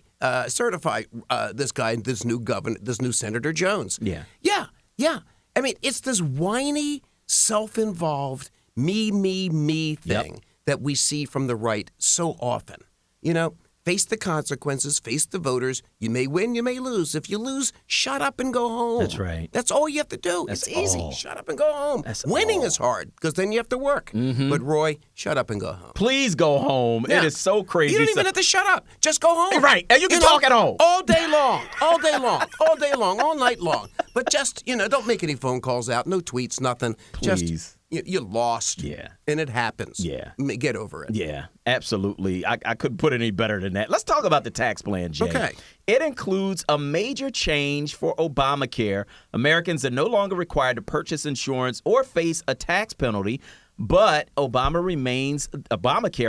this guy, this new Senator Jones. Yeah. I mean, it's this whiny, self-involved, me thing that we see from the right so often. You know, face the consequences, face the voters. You may win, you may lose. If you lose, shut up and go home. That's right. That's all you have to do. That's it's easy. all. Shut up and go home. Winning is hard because then you have to work. Mm-hmm. But Roy, shut up and go home. Please go home. Yeah. It is so crazy. You don't even have to shut up. Just go home. Right. And you can talk at home. All day long, all night long. But just, don't make any phone calls out. No tweets, nothing. Please. Just, you lost. Yeah. And it happens. Yeah. Get over it. Yeah, absolutely. I couldn't put it any better than that. Let's talk about the tax plan, Jay. Okay. It includes a major change for Obamacare. Americans are no longer required to purchase insurance or face a tax penalty, but Obamacare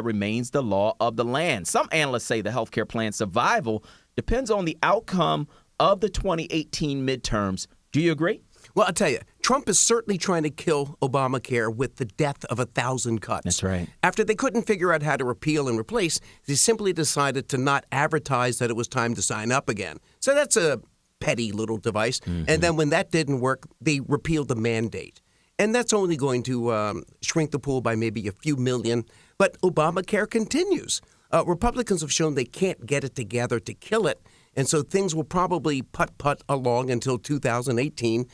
remains the law of the land. Some analysts say the health care plan's survival depends on the outcome of the 2018 midterms. Do you agree? Well, I'll tell you, Trump is certainly trying to kill Obamacare with the death of 1,000 cuts. That's right. After they couldn't figure out how to repeal and replace, they simply decided to not advertise that it was time to sign up again. So that's a petty little device. Mm-hmm. And then when that didn't work, they repealed the mandate. And that's only going to shrink the pool by maybe a few million. But Obamacare continues. Republicans have shown they can't get it together to kill it. And so things will probably putt along until 2018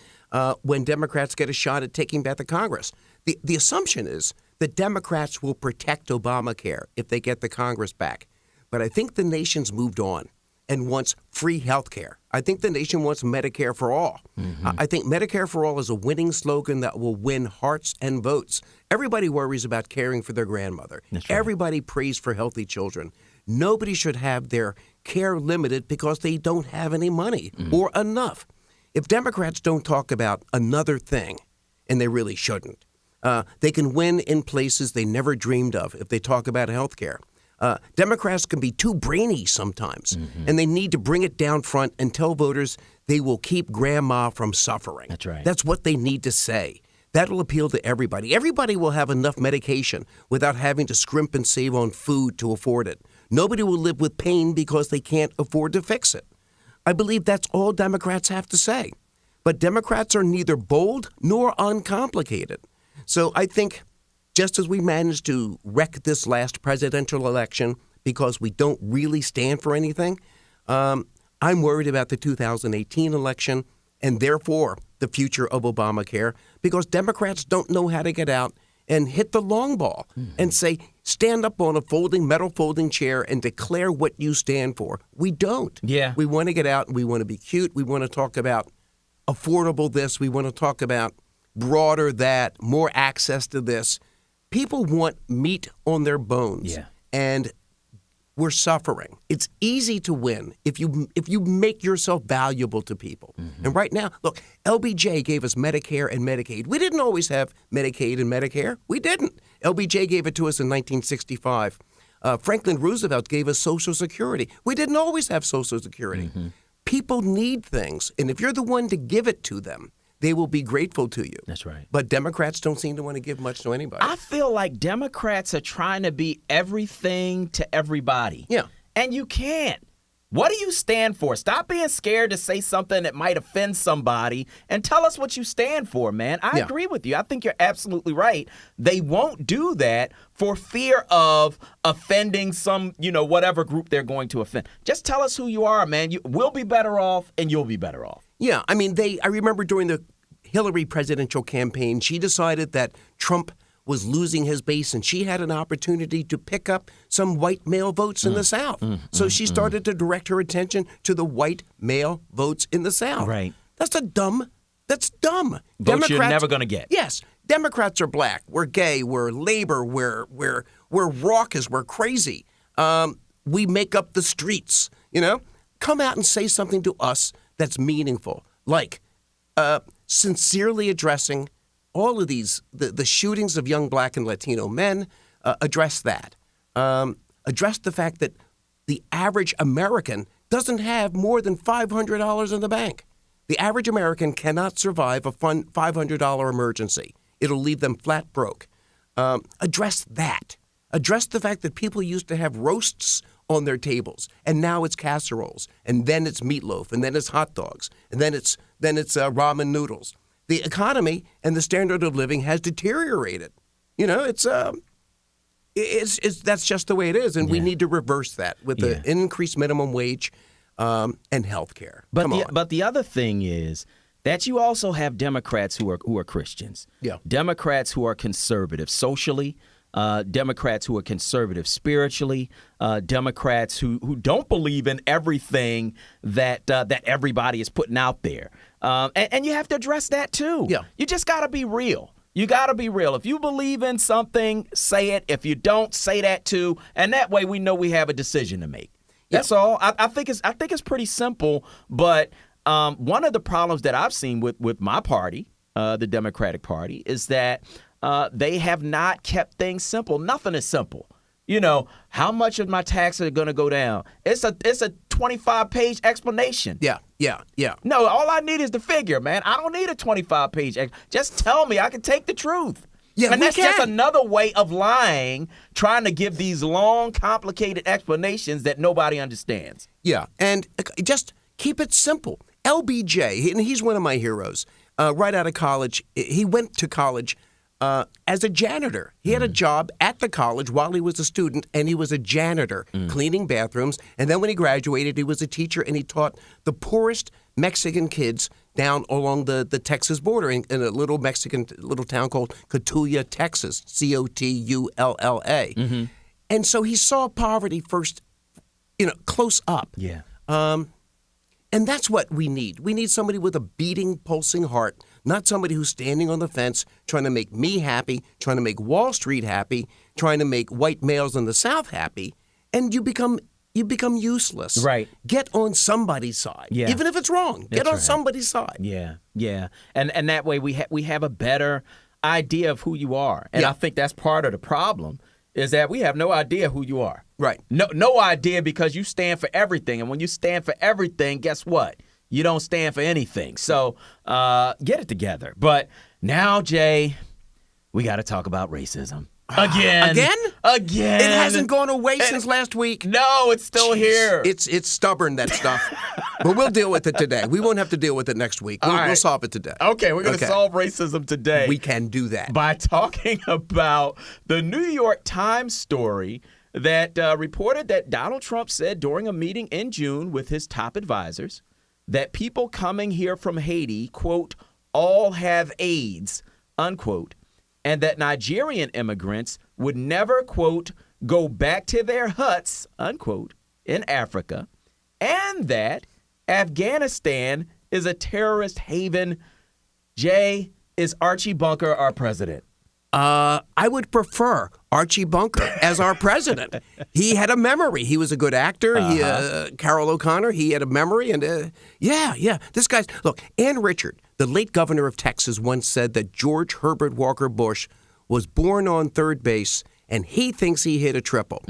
when Democrats get a shot at taking back the Congress. The assumption is the Democrats will protect Obamacare if they get the Congress back. But I think the nation's moved on and wants free health care. I think the nation wants Medicare for all. I think Medicare for all is a winning slogan that will win hearts and votes. Everybody worries about caring for their grandmother. That's right. Everybody prays for healthy children. Nobody should have their care limited because they don't have any money or enough. If Democrats don't talk about another thing, and they really shouldn't, they can win in places they never dreamed of if they talk about health care. Democrats can be too brainy sometimes, and they need to bring it down front and tell voters they will keep grandma from suffering. That's right. That's what they need to say. That'll appeal to everybody. Everybody will have enough medication without having to scrimp and save on food to afford it. Nobody will live with pain because they can't afford to fix it. I believe that's all Democrats have to say. But Democrats are neither bold nor uncomplicated. So I think just as we managed to wreck this last presidential election because we don't really stand for anything, I'm worried about the 2018 election and therefore the future of Obamacare because Democrats don't know how to get out and hit the long ball and say, stand up on a metal folding chair and declare what you stand for. We don't. Yeah. We want to get out and we want to be cute. We want to talk about affordable this. We want to talk about broader that, more access to this. People want meat on their bones. Yeah. And we're suffering. It's easy to win if you make yourself valuable to people. And right now, look, LBJ gave us Medicare and Medicaid. We didn't always have Medicaid and Medicare. We didn't. LBJ gave it to us in 1965. Franklin Roosevelt gave us Social Security. We didn't always have Social Security. People need things, and if you're the one to give it to them, they will be grateful to you. That's right. But Democrats don't seem to want to give much to anybody. I feel like Democrats are trying to be everything to everybody. Yeah. And you can't. What do you stand for? Stop being scared to say something that might offend somebody and tell us what you stand for, man. I agree with you. I think you're absolutely right. They won't do that for fear of offending some, whatever group they're going to offend. Just tell us who you are, man. We'll be better off and you'll be better off. Yeah, I mean, I remember during the Hillary presidential campaign, she decided that Trump was losing his base and she had an opportunity to pick up some white male votes in the South. So she started to direct her attention to the white male votes in the South. Right. That's dumb. Votes you're never going to get. Yes. Democrats are black. We're gay. We're labor. We're raucous. We're crazy. We make up the streets. Come out and say something to us that's meaningful, like sincerely addressing all of these, the shootings of young black and Latino men. Address that. Address the fact that the average American doesn't have more than $500 in the bank. The average American cannot survive a $500 emergency. It'll leave them flat broke. Address that. Address the fact that people used to have roasts on their tables, and now it's casseroles, and then it's meatloaf, and then it's hot dogs, and then it's ramen noodles. The economy and the standard of living has deteriorated. It's that's just the way it is, and we need to reverse that with the increased minimum wage and health care. But the other thing is that you also have Democrats who are Christians. Yeah. Democrats who are conservative socially. Democrats who are conservative spiritually, Democrats who don't believe in everything that everybody is putting out there. And you have to address that, too. Yeah. You just got to be real. You got to be real. If you believe in something, say it. If you don't, say that, too. And that way we know we have a decision to make. That's all. I think it's pretty simple. But one of the problems that I've seen with my party, the Democratic Party, is that they have not kept things simple. Nothing is simple. How much of my taxes are going to go down? It's a 25-page explanation. Yeah. No, all I need is the figure, man. I don't need a 25-page. Just tell me. I can take the truth. Yeah, and that's just another way of lying, trying to give these long, complicated explanations that nobody understands. Yeah, and just keep it simple. LBJ, and he's one of my heroes. Right out of college, he went to college as a janitor. He had a job at the college while he was a student, and he was a janitor cleaning bathrooms. And then when he graduated, he was a teacher, and he taught the poorest Mexican kids down along the Texas border in a little Mexican little town called Cotulla, Texas, Cotulla. Mm-hmm. And so he saw poverty first, close up. Yeah. And that's what we need. We need somebody with a beating, pulsing heart, not somebody who's standing on the fence trying to make me happy, trying to make Wall Street happy, trying to make white males in the South happy, and you become useless. Right. Get on somebody's side. Yeah. Even if it's wrong. Get on somebody's side. Yeah. Yeah. And that way we have a better idea of who you are. And I think that's part of the problem is that we have no idea who you are. Right. No idea because you stand for everything. And when you stand for everything, guess what? You don't stand for anything. So get it together. But now, Jay, we got to talk about racism. Again. It hasn't gone away since last week. No, it's still here. It's stubborn, that stuff. But we'll deal with it today. We won't have to deal with it next week. We'll solve it today. Okay, we're going to solve racism today. We can do that. By talking about the New York Times story that reported that Donald Trump said during a meeting in June with his top advisors that people coming here from Haiti, quote, all have AIDS, unquote, and that Nigerian immigrants would never, quote, go back to their huts, unquote, in Africa, and that Afghanistan is a terrorist haven. Jay, is Archie Bunker our president? I would prefer Archie Bunker as our president. He had a memory. He was a good actor. Carol O'Connor, he had a memory. And this guy's, look, Ann Richard, the late governor of Texas, once said that George Herbert Walker Bush was born on third base and he thinks he hit a triple.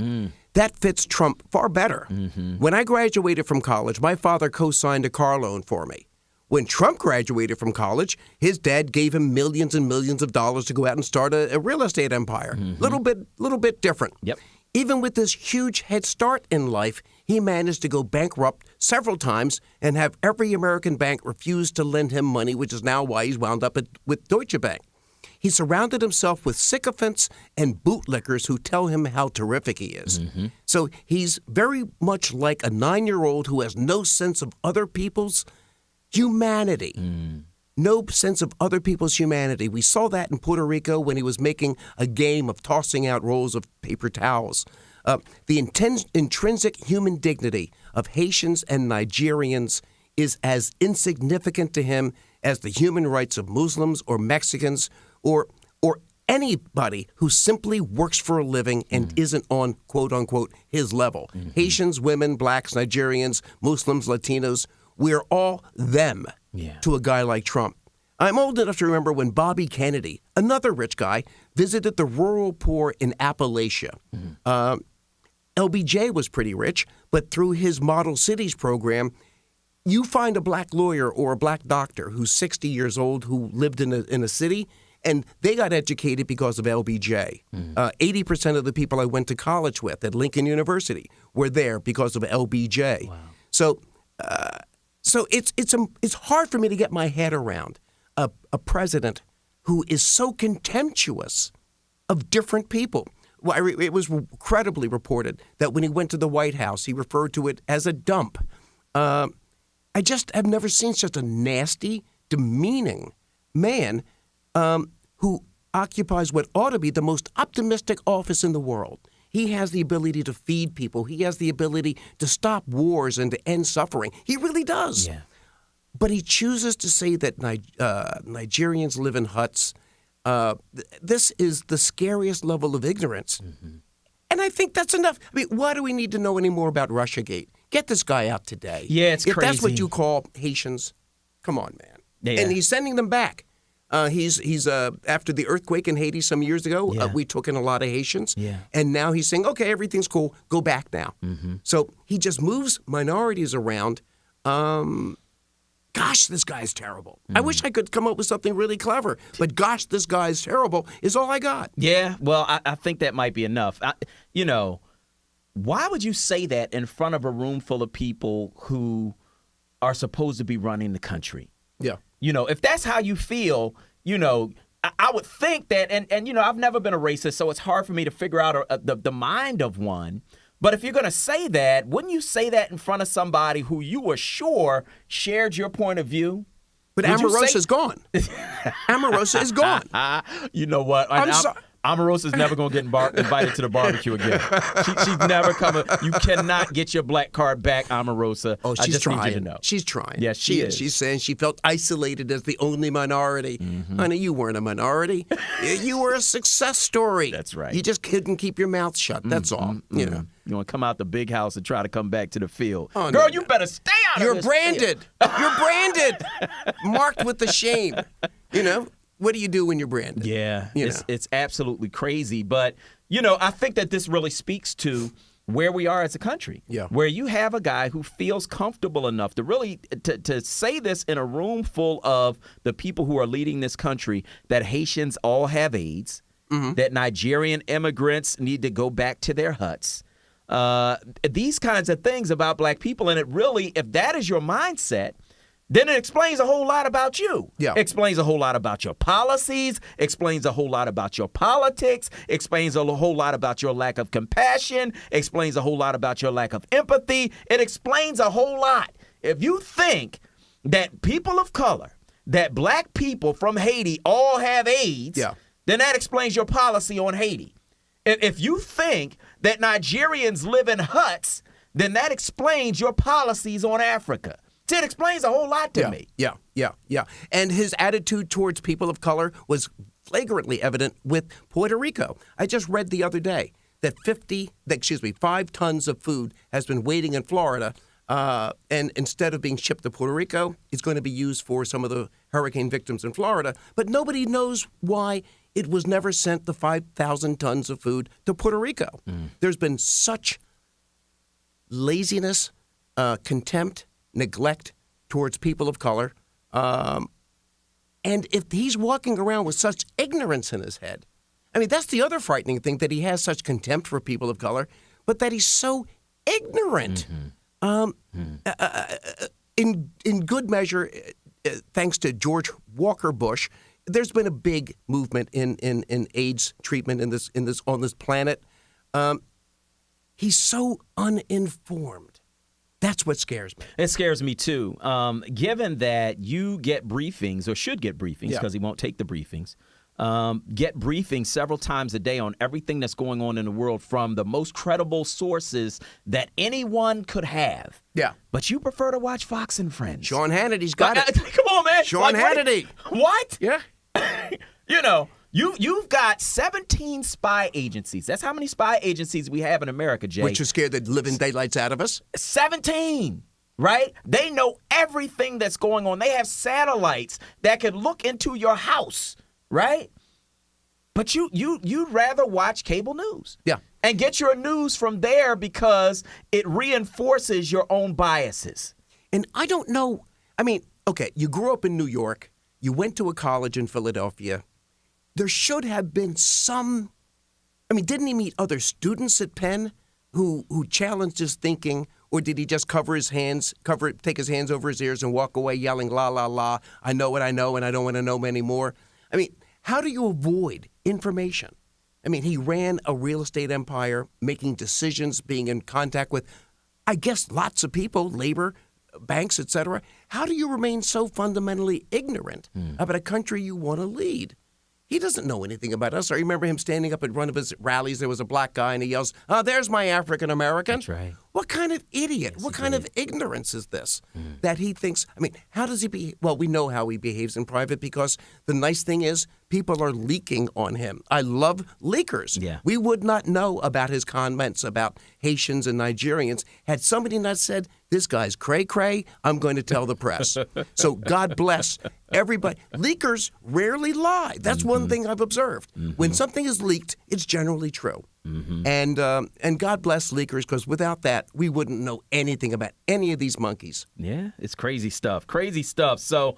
That fits Trump far better. Mm-hmm. When I graduated from college, my father co-signed a car loan for me. When Trump graduated from college, his dad gave him millions and millions of dollars to go out and start a real estate empire. Mm-hmm. Little bit different. Yep. Even with this huge head start in life, he managed to go bankrupt several times and have every American bank refuse to lend him money, which is now why he's wound up with Deutsche Bank. He surrounded himself with sycophants and bootlickers who tell him how terrific he is. Mm-hmm. So he's very much like a 9-year-old who has no sense of other people's humanity. No sense of other people's humanity. We saw that in Puerto Rico when he was making a game of tossing out rolls of paper towels. The intrinsic human dignity of Haitians and Nigerians is as insignificant to him as the human rights of Muslims or Mexicans or anybody who simply works for a living and isn't on, quote unquote, his level. Mm-hmm. Haitians, women, blacks, Nigerians, Muslims, Latinos, we're all them to a guy like Trump. I'm old enough to remember when Bobby Kennedy, another rich guy, visited the rural poor in Appalachia. LBJ was pretty rich, but through his Model Cities program, you find a black lawyer or a black doctor who's 60 years old who lived in a city, and they got educated because of LBJ. 80% of the people I went to college with at Lincoln University were there because of LBJ. Wow. So it's hard for me to get my head around a president who is so contemptuous of different people. Well, it was credibly reported that when he went to the White House, he referred to it as a dump. I just have never seen such a nasty, demeaning man who occupies what ought to be the most optimistic office in the world. He has the ability to feed people. He has the ability to stop wars and to end suffering. He really does. Yeah. But he chooses to say that Nigerians live in huts. This is the scariest level of ignorance. Mm-hmm. And I think that's enough. I mean, why do we need to know any more about Russiagate? Get this guy out today. Yeah, it's crazy. If that's what you call Haitians, come on, man. Yeah. And he's sending them back. He's after the earthquake in Haiti some years ago, we took in a lot of Haitians. Yeah. And now he's saying, okay, everything's cool. Go back now. Mm-hmm. So he just moves minorities around. Gosh, this guy's terrible. I wish I could come up with something really clever. But gosh, this guy's terrible is all I got. Yeah, well, I think that might be enough. Why would you say that in front of a room full of people who are supposed to be running the country? Yeah. If that's how you feel, I would think that, and I've never been a racist, so it's hard for me to figure out the mind of one. But if you're going to say that, wouldn't you say that in front of somebody who you were sure shared your point of view? But Omarosa's gone. Omarosa is gone. You know what? I'm sorry. Omarosa's never going to get invited to the barbecue again. She's never coming. You cannot get your black card back, Omarosa. Oh, she's trying. Need you to know. She's trying. Yes, she is. She's saying she felt isolated as the only minority. Mm-hmm. Honey, you weren't a minority. You were a success story. That's right. You just couldn't keep your mouth shut. That's all. Mm-hmm. You know. You want to come out the big house and try to come back to the field. Oh, Girl, no, you better stay out You're of this branded. field. You're branded. Marked with the shame. You know? What do you do when you're branded? Yeah, it's absolutely crazy. But, I think that this really speaks to where we are as a country. Yeah. Where you have a guy who feels comfortable enough to really to say this in a room full of the people who are leading this country, that Haitians all have AIDS, that Nigerian immigrants need to go back to their huts. These kinds of things about black people. And it really, if that is your mindset, then it explains a whole lot about you. Yeah. Explains a whole lot about your policies, explains a whole lot about your politics, explains a whole lot about your lack of compassion, explains a whole lot about your lack of empathy. It explains a whole lot. If you think that people of color, that black people from Haiti all have AIDS, then that explains your policy on Haiti. If you think that Nigerians live in huts, then that explains your policies on Africa. It explains a whole lot to me. Yeah. And his attitude towards people of color was flagrantly evident with Puerto Rico. I just read the other day that 5 tons of food has been waiting in Florida, and instead of being shipped to Puerto Rico, it's going to be used for some of the hurricane victims in Florida. But nobody knows why it was never sent, the 5,000 tons of food, to Puerto Rico. There's been such laziness, contempt, neglect towards people of color. And if he's walking around with such ignorance in his head, I mean, that's the other frightening thing, that he has such contempt for people of color, but that he's so ignorant. In good measure, thanks to George Walker Bush, there's been a big movement in AIDS treatment on this planet. He's so uninformed. That's what scares me. It scares me, too. Given that you get briefings, or should get briefings, because he won't take the briefings, get briefings several times a day on everything that's going on in the world from the most credible sources that anyone could have. Yeah. But you prefer to watch Fox and Friends. Sean Hannity's got it. Come on, man. Sean Hannity. What? Yeah. You've got 17 spy agencies. That's how many spy agencies we have in America, Jay. Which are scared the living daylights out of us. 17. Right? They know everything that's going on. They have satellites that can look into your house, right? But you'd rather watch cable news. Yeah. And get your news from there because it reinforces your own biases. And I don't know. I mean, okay, you grew up in New York. You went to a college in Philadelphia. There should have been some. I mean, didn't he meet other students at Penn who challenged his thinking, or did he just take his hands over his ears and walk away yelling, la, la, la, I know what I know and I don't want to know anymore? I mean, how do you avoid information? I mean, he ran a real estate empire, making decisions, being in contact with, I guess, lots of people, labor, banks, etc. How do you remain so fundamentally ignorant about a country you want to lead? He doesn't know anything about us. I remember him standing up at one of his rallies. There was a black guy, and he yells, "Oh, there's my African American." That's right. What kind of idiot? Yes, what kind of ignorance is this? That he thinks, I mean, how does he behave? Well, we know how he behaves in private because the nice thing is people are leaking on him. I love leakers. Yeah. We would not know about his comments about Haitians and Nigerians had somebody not said, this guy's cray-cray, I'm going to tell the press. So God bless everybody. Leakers rarely lie. That's one thing I've observed. When something is leaked, it's generally true. And God bless leakers, because without that, we wouldn't know anything about any of these monkeys. Yeah, it's crazy stuff. Crazy stuff. So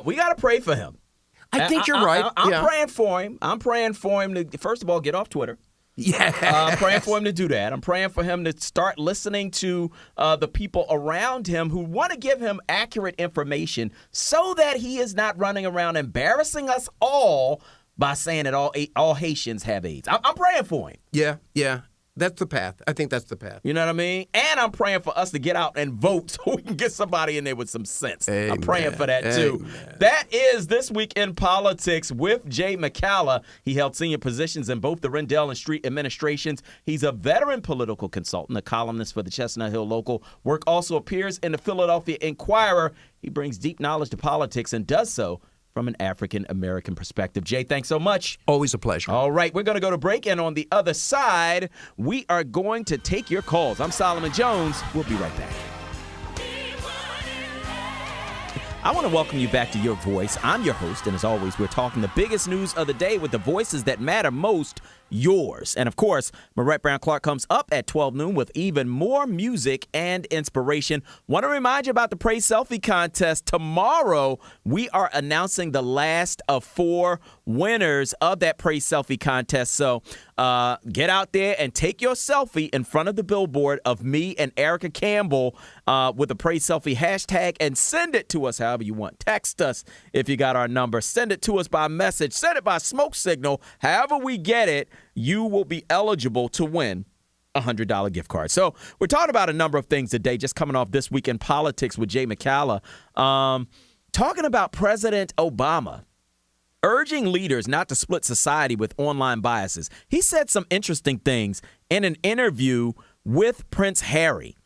we got to pray for him. I think you're right. I'm praying for him. I'm praying for him to, first of all, get off Twitter. Yeah. I'm praying for him to do that. I'm praying for him to start listening to the people around him who want to give him accurate information so that he is not running around embarrassing us all by saying that all Haitians have AIDS. I'm praying for him. Yeah. That's the path. I think that's the path. You know what I mean? And I'm praying for us to get out and vote so we can get somebody in there with some sense. Amen. I'm praying for that, too. Amen. That is This Week in Politics with Jay McCalla. He held senior positions in both the Rendell and Street administrations. He's a veteran political consultant, a columnist for the Chestnut Hill Local. Work also appears in the Philadelphia Inquirer. He brings deep knowledge to politics and does so from an African-American perspective. Jay, thanks so much. Always a pleasure. All right, we're going to go to break, and on the other side, we are going to take your calls. I'm Solomon Jones. We'll be right back. I want to welcome you back to Your Voice. I'm your host, and as always, we're talking the biggest news of the day with the voices that matter most, yours. And of course, Marette Brown Clark comes up at 12 noon with even more music and inspiration. Want to remind you about the Praise Selfie contest. Tomorrow, we are announcing the last of 4 winners of that Praise Selfie contest. So get out there and take your selfie in front of the billboard of me and Erica Campbell with the Praise Selfie hashtag and send it to us however you want. Text us if you got our number. Send it to us by message. Send it by smoke signal. However we get it, you will be eligible to win a $100 gift card. So we're talking about a number of things today, just coming off This Week in Politics with Jay McCalla. Talking about President Obama urging leaders not to split society with online biases. He said some interesting things in an interview with Prince Harry.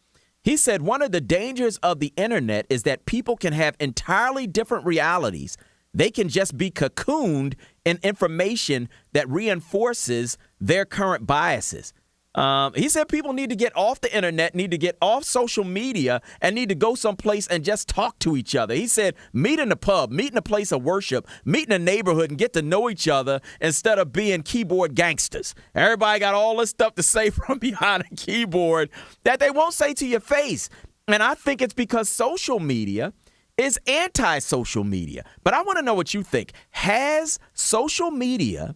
He said one of the dangers of the internet is that people can have entirely different realities. They can just be cocooned in information that reinforces their current biases. He said people need to get off the internet, need to get off social media, and need to go someplace and just talk to each other. He said meet in a pub, meet in a place of worship, meet in a neighborhood and get to know each other instead of being keyboard gangsters. Everybody got all this stuff to say from behind a keyboard that they won't say to your face. And I think it's because social media is anti-social media. But I want to know what you think. Has social media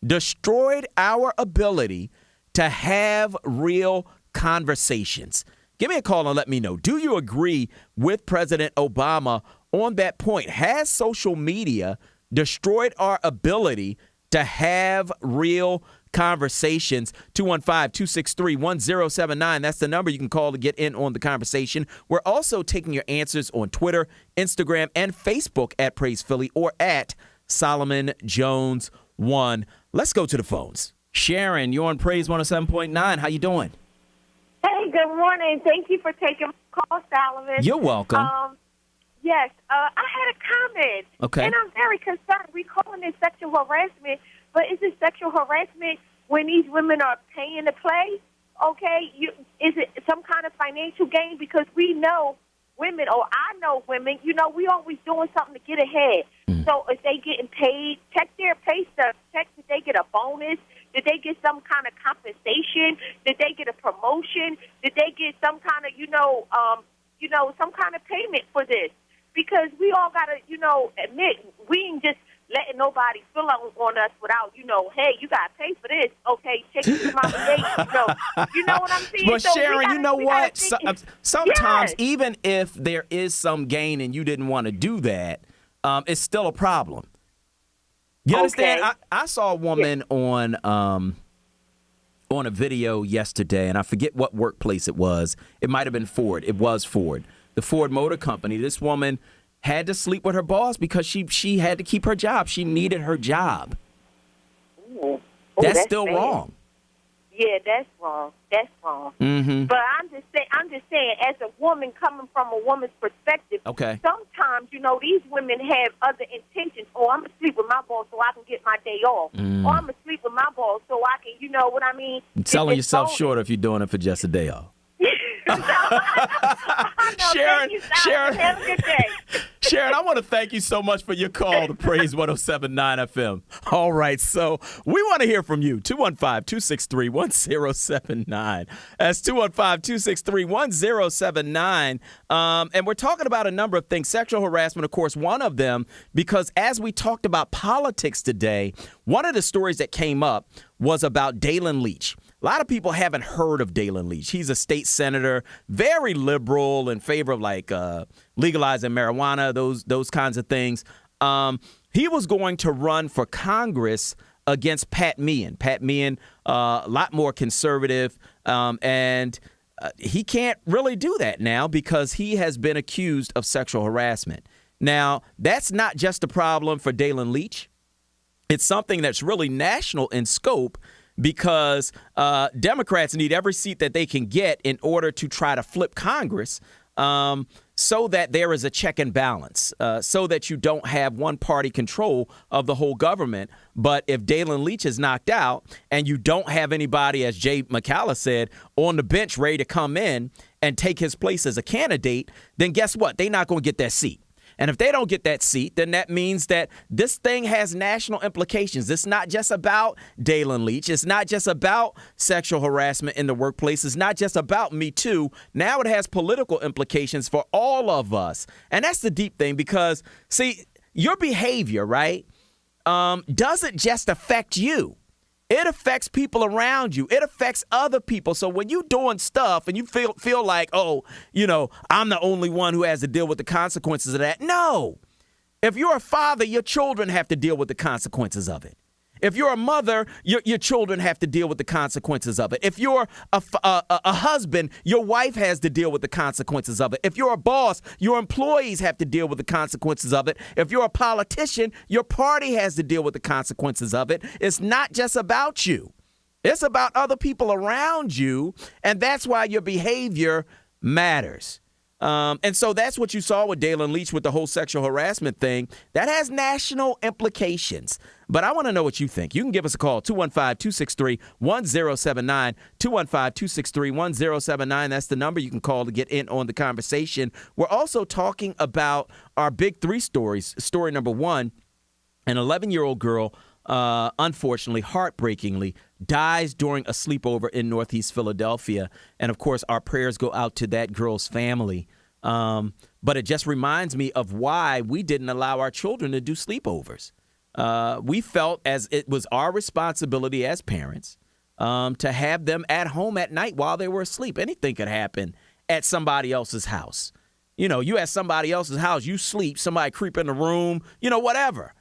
destroyed our ability to have real conversations? Give me a call and let me know. Do you agree with President Obama on that point? Has social media destroyed our ability to have real conversations? 215-263-1079. That's the number you can call to get in on the conversation. We're also taking your answers on Twitter, Instagram, and Facebook at Praise Philly or at Solomon Jones 1. Let's go to the phones. Sharon, you're on Praise 107.9. How you doing? Hey, good morning. Thank you for taking my call, Solomon. You're welcome. Yes, I had a comment. Okay. And I'm very concerned. We're calling it sexual harassment, but is it sexual harassment when these women are paying to play? Okay, is it some kind of financial gain? Because we know women, or I know women, we always doing something to get ahead. So if they getting paid, check their pay stubs. Check if they get a bonus. Did they get some kind of compensation? Did they get a promotion? Did they get some kind of, some kind of payment for this? Because we all got to, admit, we ain't just letting nobody fill on us without, hey, you got to pay for this. Okay, check this to my date. You know what I'm saying? But Sharon, you know what? Sometimes, yes, even if there is some gain and you didn't want to do that, it's still a problem. You understand? Okay. I saw a woman on a video yesterday, and I forget what workplace it was. It might have been Ford. It was Ford, the Ford Motor Company. This woman had to sleep with her boss because she had to keep her job. She needed her job. Ooh. That's still bad. Wrong. Yeah, that's wrong. That's wrong. Mm-hmm. But I'm just saying, as a woman coming from a woman's perspective, okay, sometimes, these women have other intentions. Oh, I'm going to sleep with my boss so I can get my day off. Or I'm going to sleep with my boss so I can, you know what I mean? You're selling yourself short if you're doing it for just a day off. Sharon, have a good day. Sharon, I want to thank you so much for your call to Praise 107.9 FM. All right, so we want to hear from you. 215-263-1079. That's 215-263-1079. And we're talking about a number of things. Sexual harassment, of course, one of them, because as we talked about politics today, one of the stories that came up was about Dalen Leach. A lot of people haven't heard of Dalen Leach. He's a state senator, very liberal, in favor of legalizing marijuana, those kinds of things. He was going to run for Congress against Pat Meehan. Pat Meehan, a lot more conservative, and he can't really do that now because he has been accused of sexual harassment. Now, that's not just a problem for Dalen Leach. It's something that's really national in scope because Democrats need every seat that they can get in order to try to flip Congress so that there is a check and balance, so that you don't have one-party control of the whole government. But if Dalen Leach is knocked out and you don't have anybody, as Jay McCalla said, on the bench ready to come in and take his place as a candidate, then guess what? They're not going to get that seat. And if they don't get that seat, then that means that this thing has national implications. It's not just about Dalen Leach. It's not just about sexual harassment in the workplace. It's not just about MeToo. Now it has political implications for all of us. And that's the deep thing because, see, your behavior, right, doesn't just affect you. It affects people around you. It affects other people. So when you're doing stuff and you feel like, oh, you know, I'm the only one who has to deal with the consequences of that. No. If you're a father, your children have to deal with the consequences of it. If you're a mother, your children have to deal with the consequences of it. If you're a husband, your wife has to deal with the consequences of it. If you're a boss, your employees have to deal with the consequences of it. If you're a politician, your party has to deal with the consequences of it. It's not just about you. It's about other people around you, and that's why your behavior matters. And so that's what you saw with Dalen Leach with the whole sexual harassment thing. That has national implications. But I want to know what you think. You can give us a call, 215-263-1079, 215-263-1079. That's the number you can call to get in on the conversation. We're also talking about our big three stories. Story number one, an 11-year-old girl, unfortunately, heartbreakingly, dies during a sleepover in Northeast Philadelphia. And, of course, our prayers go out to that girl's family. But it just reminds me of why we didn't allow our children to do sleepovers. We felt as it was our responsibility as parents to have them at home at night while they were asleep. Anything could happen at somebody else's house. You know, you at somebody else's house, you sleep, somebody creep in the room, you know, whatever.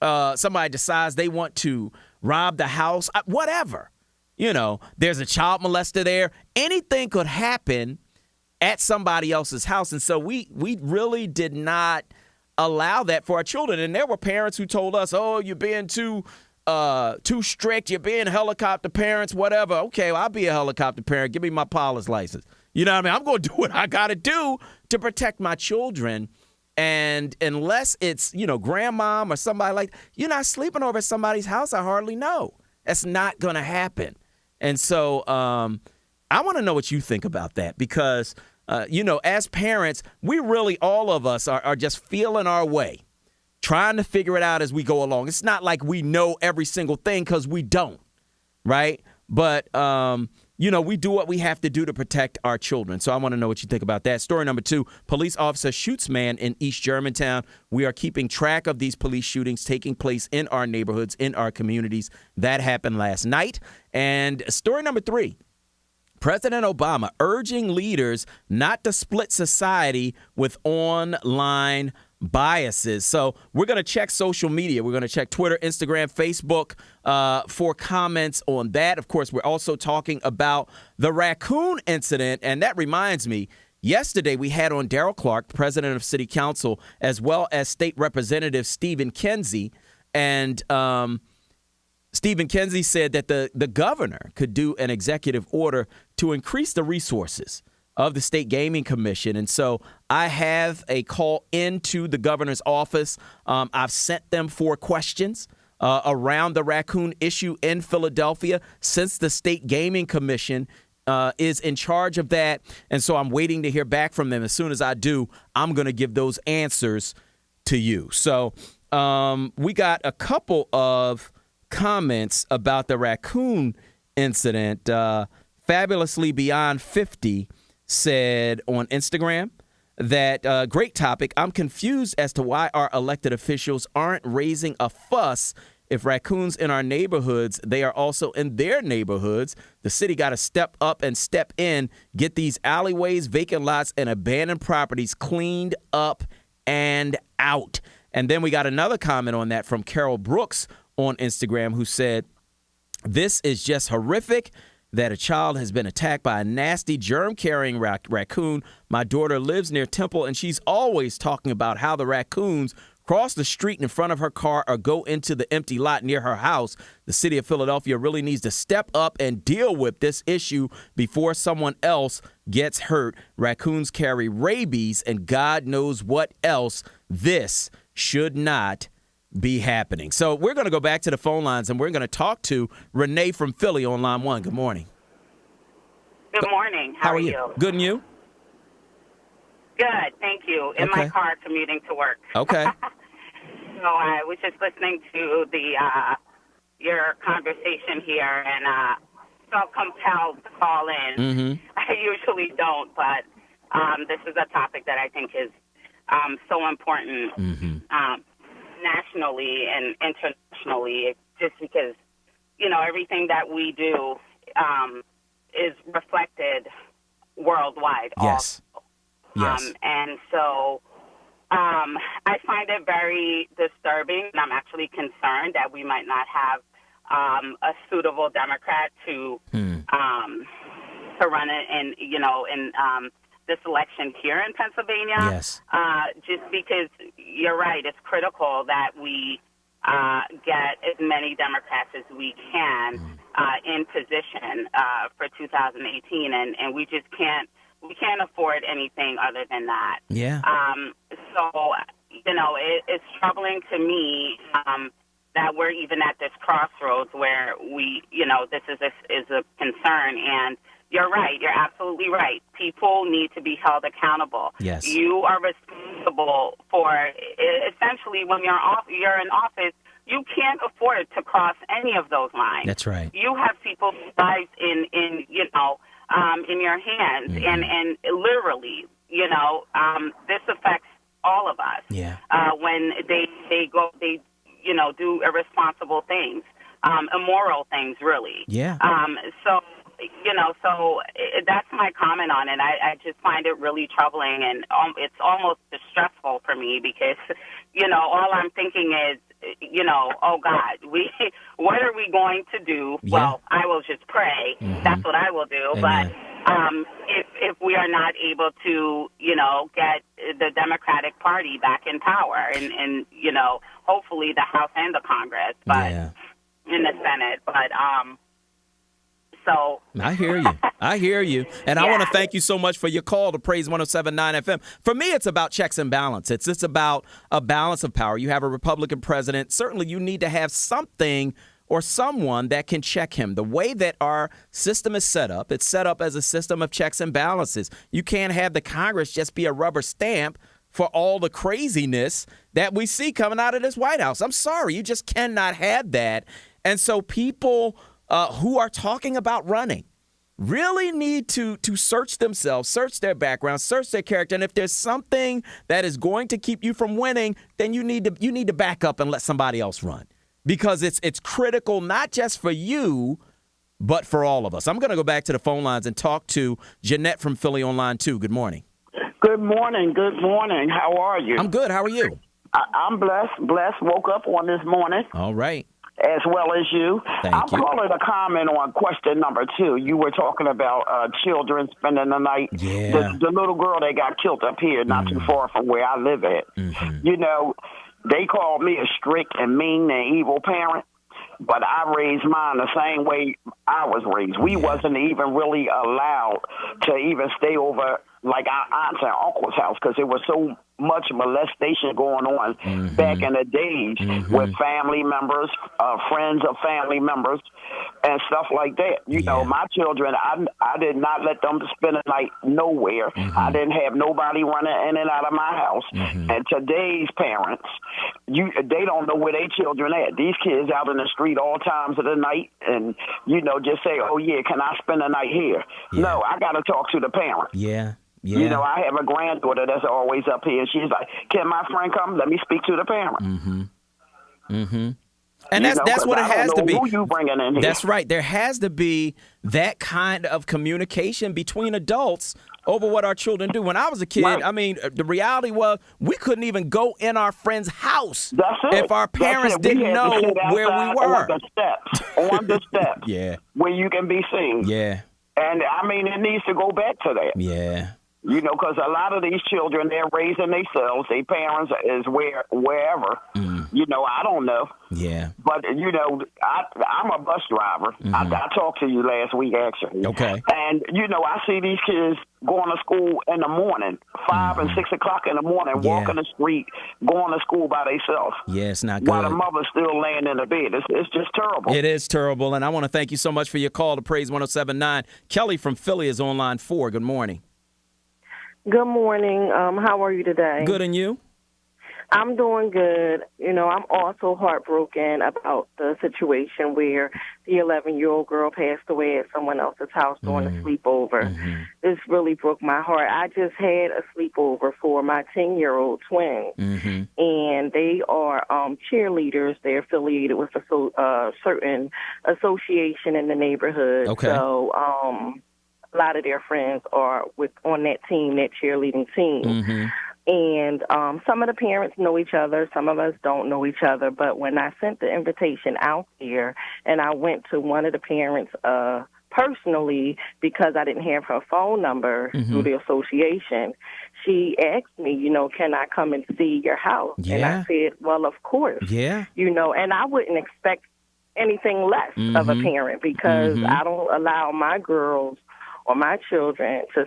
Somebody decides they want to rob the house, whatever. You know, there's a child molester there. Anything could happen at somebody else's house. And so we really did not allow that for our children. And there were parents who told us, oh, you're being too strict. You're being helicopter parents, whatever. Okay, well, I'll be a helicopter parent. Give me my pilot's license. You know what I mean? I'm going to do what I got to do to protect my children. And unless it's, you know, grandmom or somebody like, you're not sleeping over at somebody's house, I hardly know. That's not going to happen. And so I want to know what you think about that because, you know, as parents, we really, all of us are just feeling our way, trying to figure it out as we go along. It's not like we know every single thing because we don't, right? But, you know, we do what we have to do to protect our children. So I want to know what you think about that. Story number two, police officer shoots man in East Germantown. We are keeping track of these police shootings taking place in our neighborhoods, in our communities. That happened last night. And story number three, President Obama urging leaders not to split society with online biases. So we're going to check social media. We're going to check Twitter, Instagram, Facebook for comments on that. Of course, we're also talking about the raccoon incident. And that reminds me, yesterday we had on Darrell Clark, president of City Council, as well as State Representative Stephen Kinsey. And Stephen Kinsey said that the governor could do an executive order to increase the resources of the State Gaming Commission. And so I have a call into the governor's office. I've sent them 4 questions around the raccoon issue in Philadelphia since the State Gaming Commission is in charge of that. And so I'm waiting to hear back from them. As soon as I do, I'm going to give those answers to you. So we got a couple of comments about the raccoon incident. Fabulously Beyond 50 said on Instagram that, great topic, I'm confused as to why our elected officials aren't raising a fuss. If raccoons in our neighborhoods, they are also in their neighborhoods. The city got to step up and step in, get these alleyways, vacant lots, and abandoned properties cleaned up and out. And then we got another comment on that from Carol Brooks on Instagram who said, "This is just horrific that a child has been attacked by a nasty germ-carrying raccoon. My daughter lives near Temple, and she's always talking about how the raccoons cross the street in front of her car or go into the empty lot near her house. The city of Philadelphia really needs to step up and deal with this issue before someone else gets hurt. Raccoons carry rabies and God knows what else. This should not be happening." So we're going to go back to the phone lines, and we're going to talk to Renee from Philly on line 1. Good morning. Good morning. How are you? Good, and you? Good, thank you. In my car commuting to work. Okay. So I was just listening to your conversation here, and felt compelled to call in. Mm-hmm. I usually don't, but this is a topic that I think is so important. Mm-hmm. Nationally and internationally, just because, everything that we do is reflected worldwide. Yes. Also. Yes. And so I find it very disturbing, and I'm actually concerned that we might not have a suitable Democrat to run it in this election here in Pennsylvania. Yes. Just because you're right, it's critical that we get as many Democrats as we can in position for 2018, and we just can't afford anything other than that. Yeah. So it's troubling to me that we're even at this crossroads where this is a concern. And you're right. You're absolutely right. People need to be held accountable. Yes. You are responsible for, essentially, when you're in office, you can't afford to cross any of those lines. That's right. You have people's lives in your hands, and literally, this affects all of us. Yeah. When they do irresponsible things, immoral things, really. Yeah. So that's my comment on it. I just find it really troubling, and it's almost distressful for me because, all I'm thinking is, oh God, what are we going to do? Yeah. Well, I will just pray. Mm-hmm. That's what I will do. Amen. But if we are not able to, get the Democratic Party back in power, and hopefully the House and the Congress, but in the Senate, but so I hear you. And I want to thank you so much for your call to Praise 107.9 FM. For me, it's about checks and balance. It's about a balance of power. You have a Republican president. Certainly you need to have something or someone that can check him. The way that our system is set up, it's set up as a system of checks and balances. You can't have the Congress just be a rubber stamp for all the craziness that we see coming out of this White House. I'm sorry, you just cannot have that. And so people who are talking about running really need to search themselves, search their background, search their character. And if there's something that is going to keep you from winning, then you need to back up and let somebody else run, because it's critical not just for you, but for all of us. I'm going to go back to the phone lines and talk to Jeanette from Philly on line 2. Good morning. Good morning. Good morning. How are you? I'm good. How are you? I'm blessed. Woke up on this morning. All right. As well as you. I'm calling a comment on question number 2. You were talking about children spending the night. Yeah. The little girl that got killed up here, not too far from where I live at. Mm-hmm. They called me a strict and mean and evil parent, but I raised mine the same way I was raised. We wasn't even really allowed to even stay over like our aunts and uncles' house because there was so much molestation going on back in the days with family members, friends of family members, and stuff like that. You know, my children, I did not let them spend a night nowhere. I didn't have nobody running in and out of my house. And today's parents, they don't know where their children at. These kids out in the street all times of the night and, just say, oh, yeah, can I spend a night here? No, I got to talk to the parent. Yeah. I have a granddaughter that's always up here. She's like, can my friend come? Let me speak to the parent. And that's what it has to be. Who you bringing in here? That's right. There has to be that kind of communication between adults over what our children do. When I was a kid, Right. I mean, the reality was we couldn't even go in our friend's house That's it. if our parents That's it. didn't had to know sit where we outside were. On the steps. Yeah. Where you can be seen. Yeah. And, I mean, it needs to go back to that. Yeah. You know, because a lot of these children, they're raising themselves. Their parents is wherever. You know, I don't know. Yeah. But, you know, I'm a bus driver. I talked to you last week, actually. Okay. And, you know, I see these kids going to school in the morning, 5 and 6 o'clock in the morning, walking the street, going to school by themselves. Yeah, it's not good. While the mother's still laying in the bed. It's just terrible. It is terrible. And I want to thank you so much for your call to Praise 107.9. Kelly from Philly is on line 4. Good morning. Good morning. How are you today? Good, and you? I'm doing good. You know, I'm also heartbroken about the situation where the 11-year-old girl passed away at someone else's house during a sleepover. This really broke my heart. I just had a sleepover for my 10-year-old twins, and they are cheerleaders. They're affiliated with a certain association in the neighborhood. Okay. So, a lot of their friends are on that team, that cheerleading team. And some of the parents know each other. Some of us don't know each other. But when I sent the invitation out there and I went to one of the parents personally because I didn't have her phone number through the association, she asked me, you know, can I come and see your house? Yeah. And I said, well, of course. Yeah. You know, and I wouldn't expect anything less of a parent because I don't allow my girls or my children to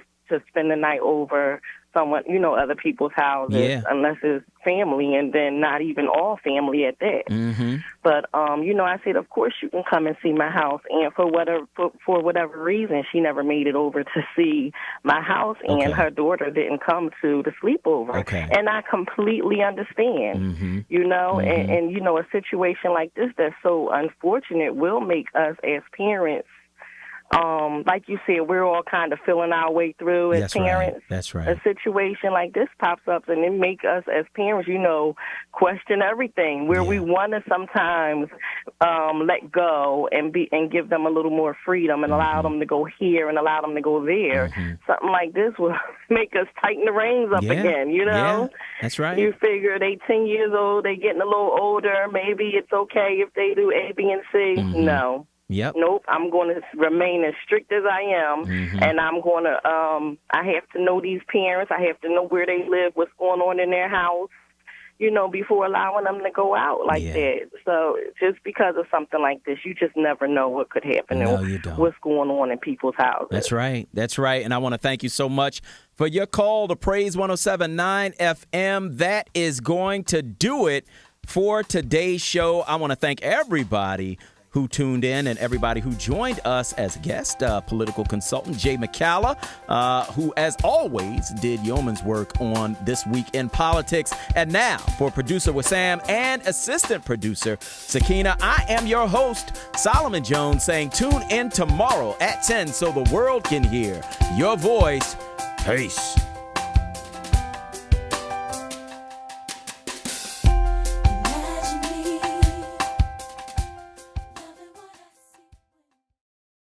spend the night over someone, you know, other people's houses unless it's family, and then not even all family at that. But, you know, I said, of course you can come and see my house. And for whatever reason, she never made it over to see my house, and her daughter didn't come to the sleepover. And I completely understand, you know, and, you know, a situation like this that's so unfortunate will make us as parents, like you said, we're all kind of feeling our way through as parents. That's right. A situation like this pops up, and it make us as parents, you know, question everything. Where we want to sometimes let go and give them a little more freedom and allow them to go here and allow them to go there. Something like this will make us tighten the reins up again. You know, that's right. You figure they 10 years old, they getting a little older. Maybe it's okay if they do A, B, and C. No. Nope, I'm going to remain as strict as I am, and I'm going to, I have to know these parents. I have to know where they live, what's going on in their house, you know, before allowing them to go out like that. So just because of something like this, you just never know what could happen and what's going on in people's houses. That's right. That's right. And I want to thank you so much for your call to Praise 107.9 FM. That is going to do it for today's show. I want to thank everybody who tuned in and everybody who joined us as guest, political consultant Jay McCalla, who, as always, did yeoman's work on This Week in Politics. And now, for producer Wissam and assistant producer Sakina, I am your host, Solomon Jones, saying tune in tomorrow at 10 so the world can hear your voice. Peace.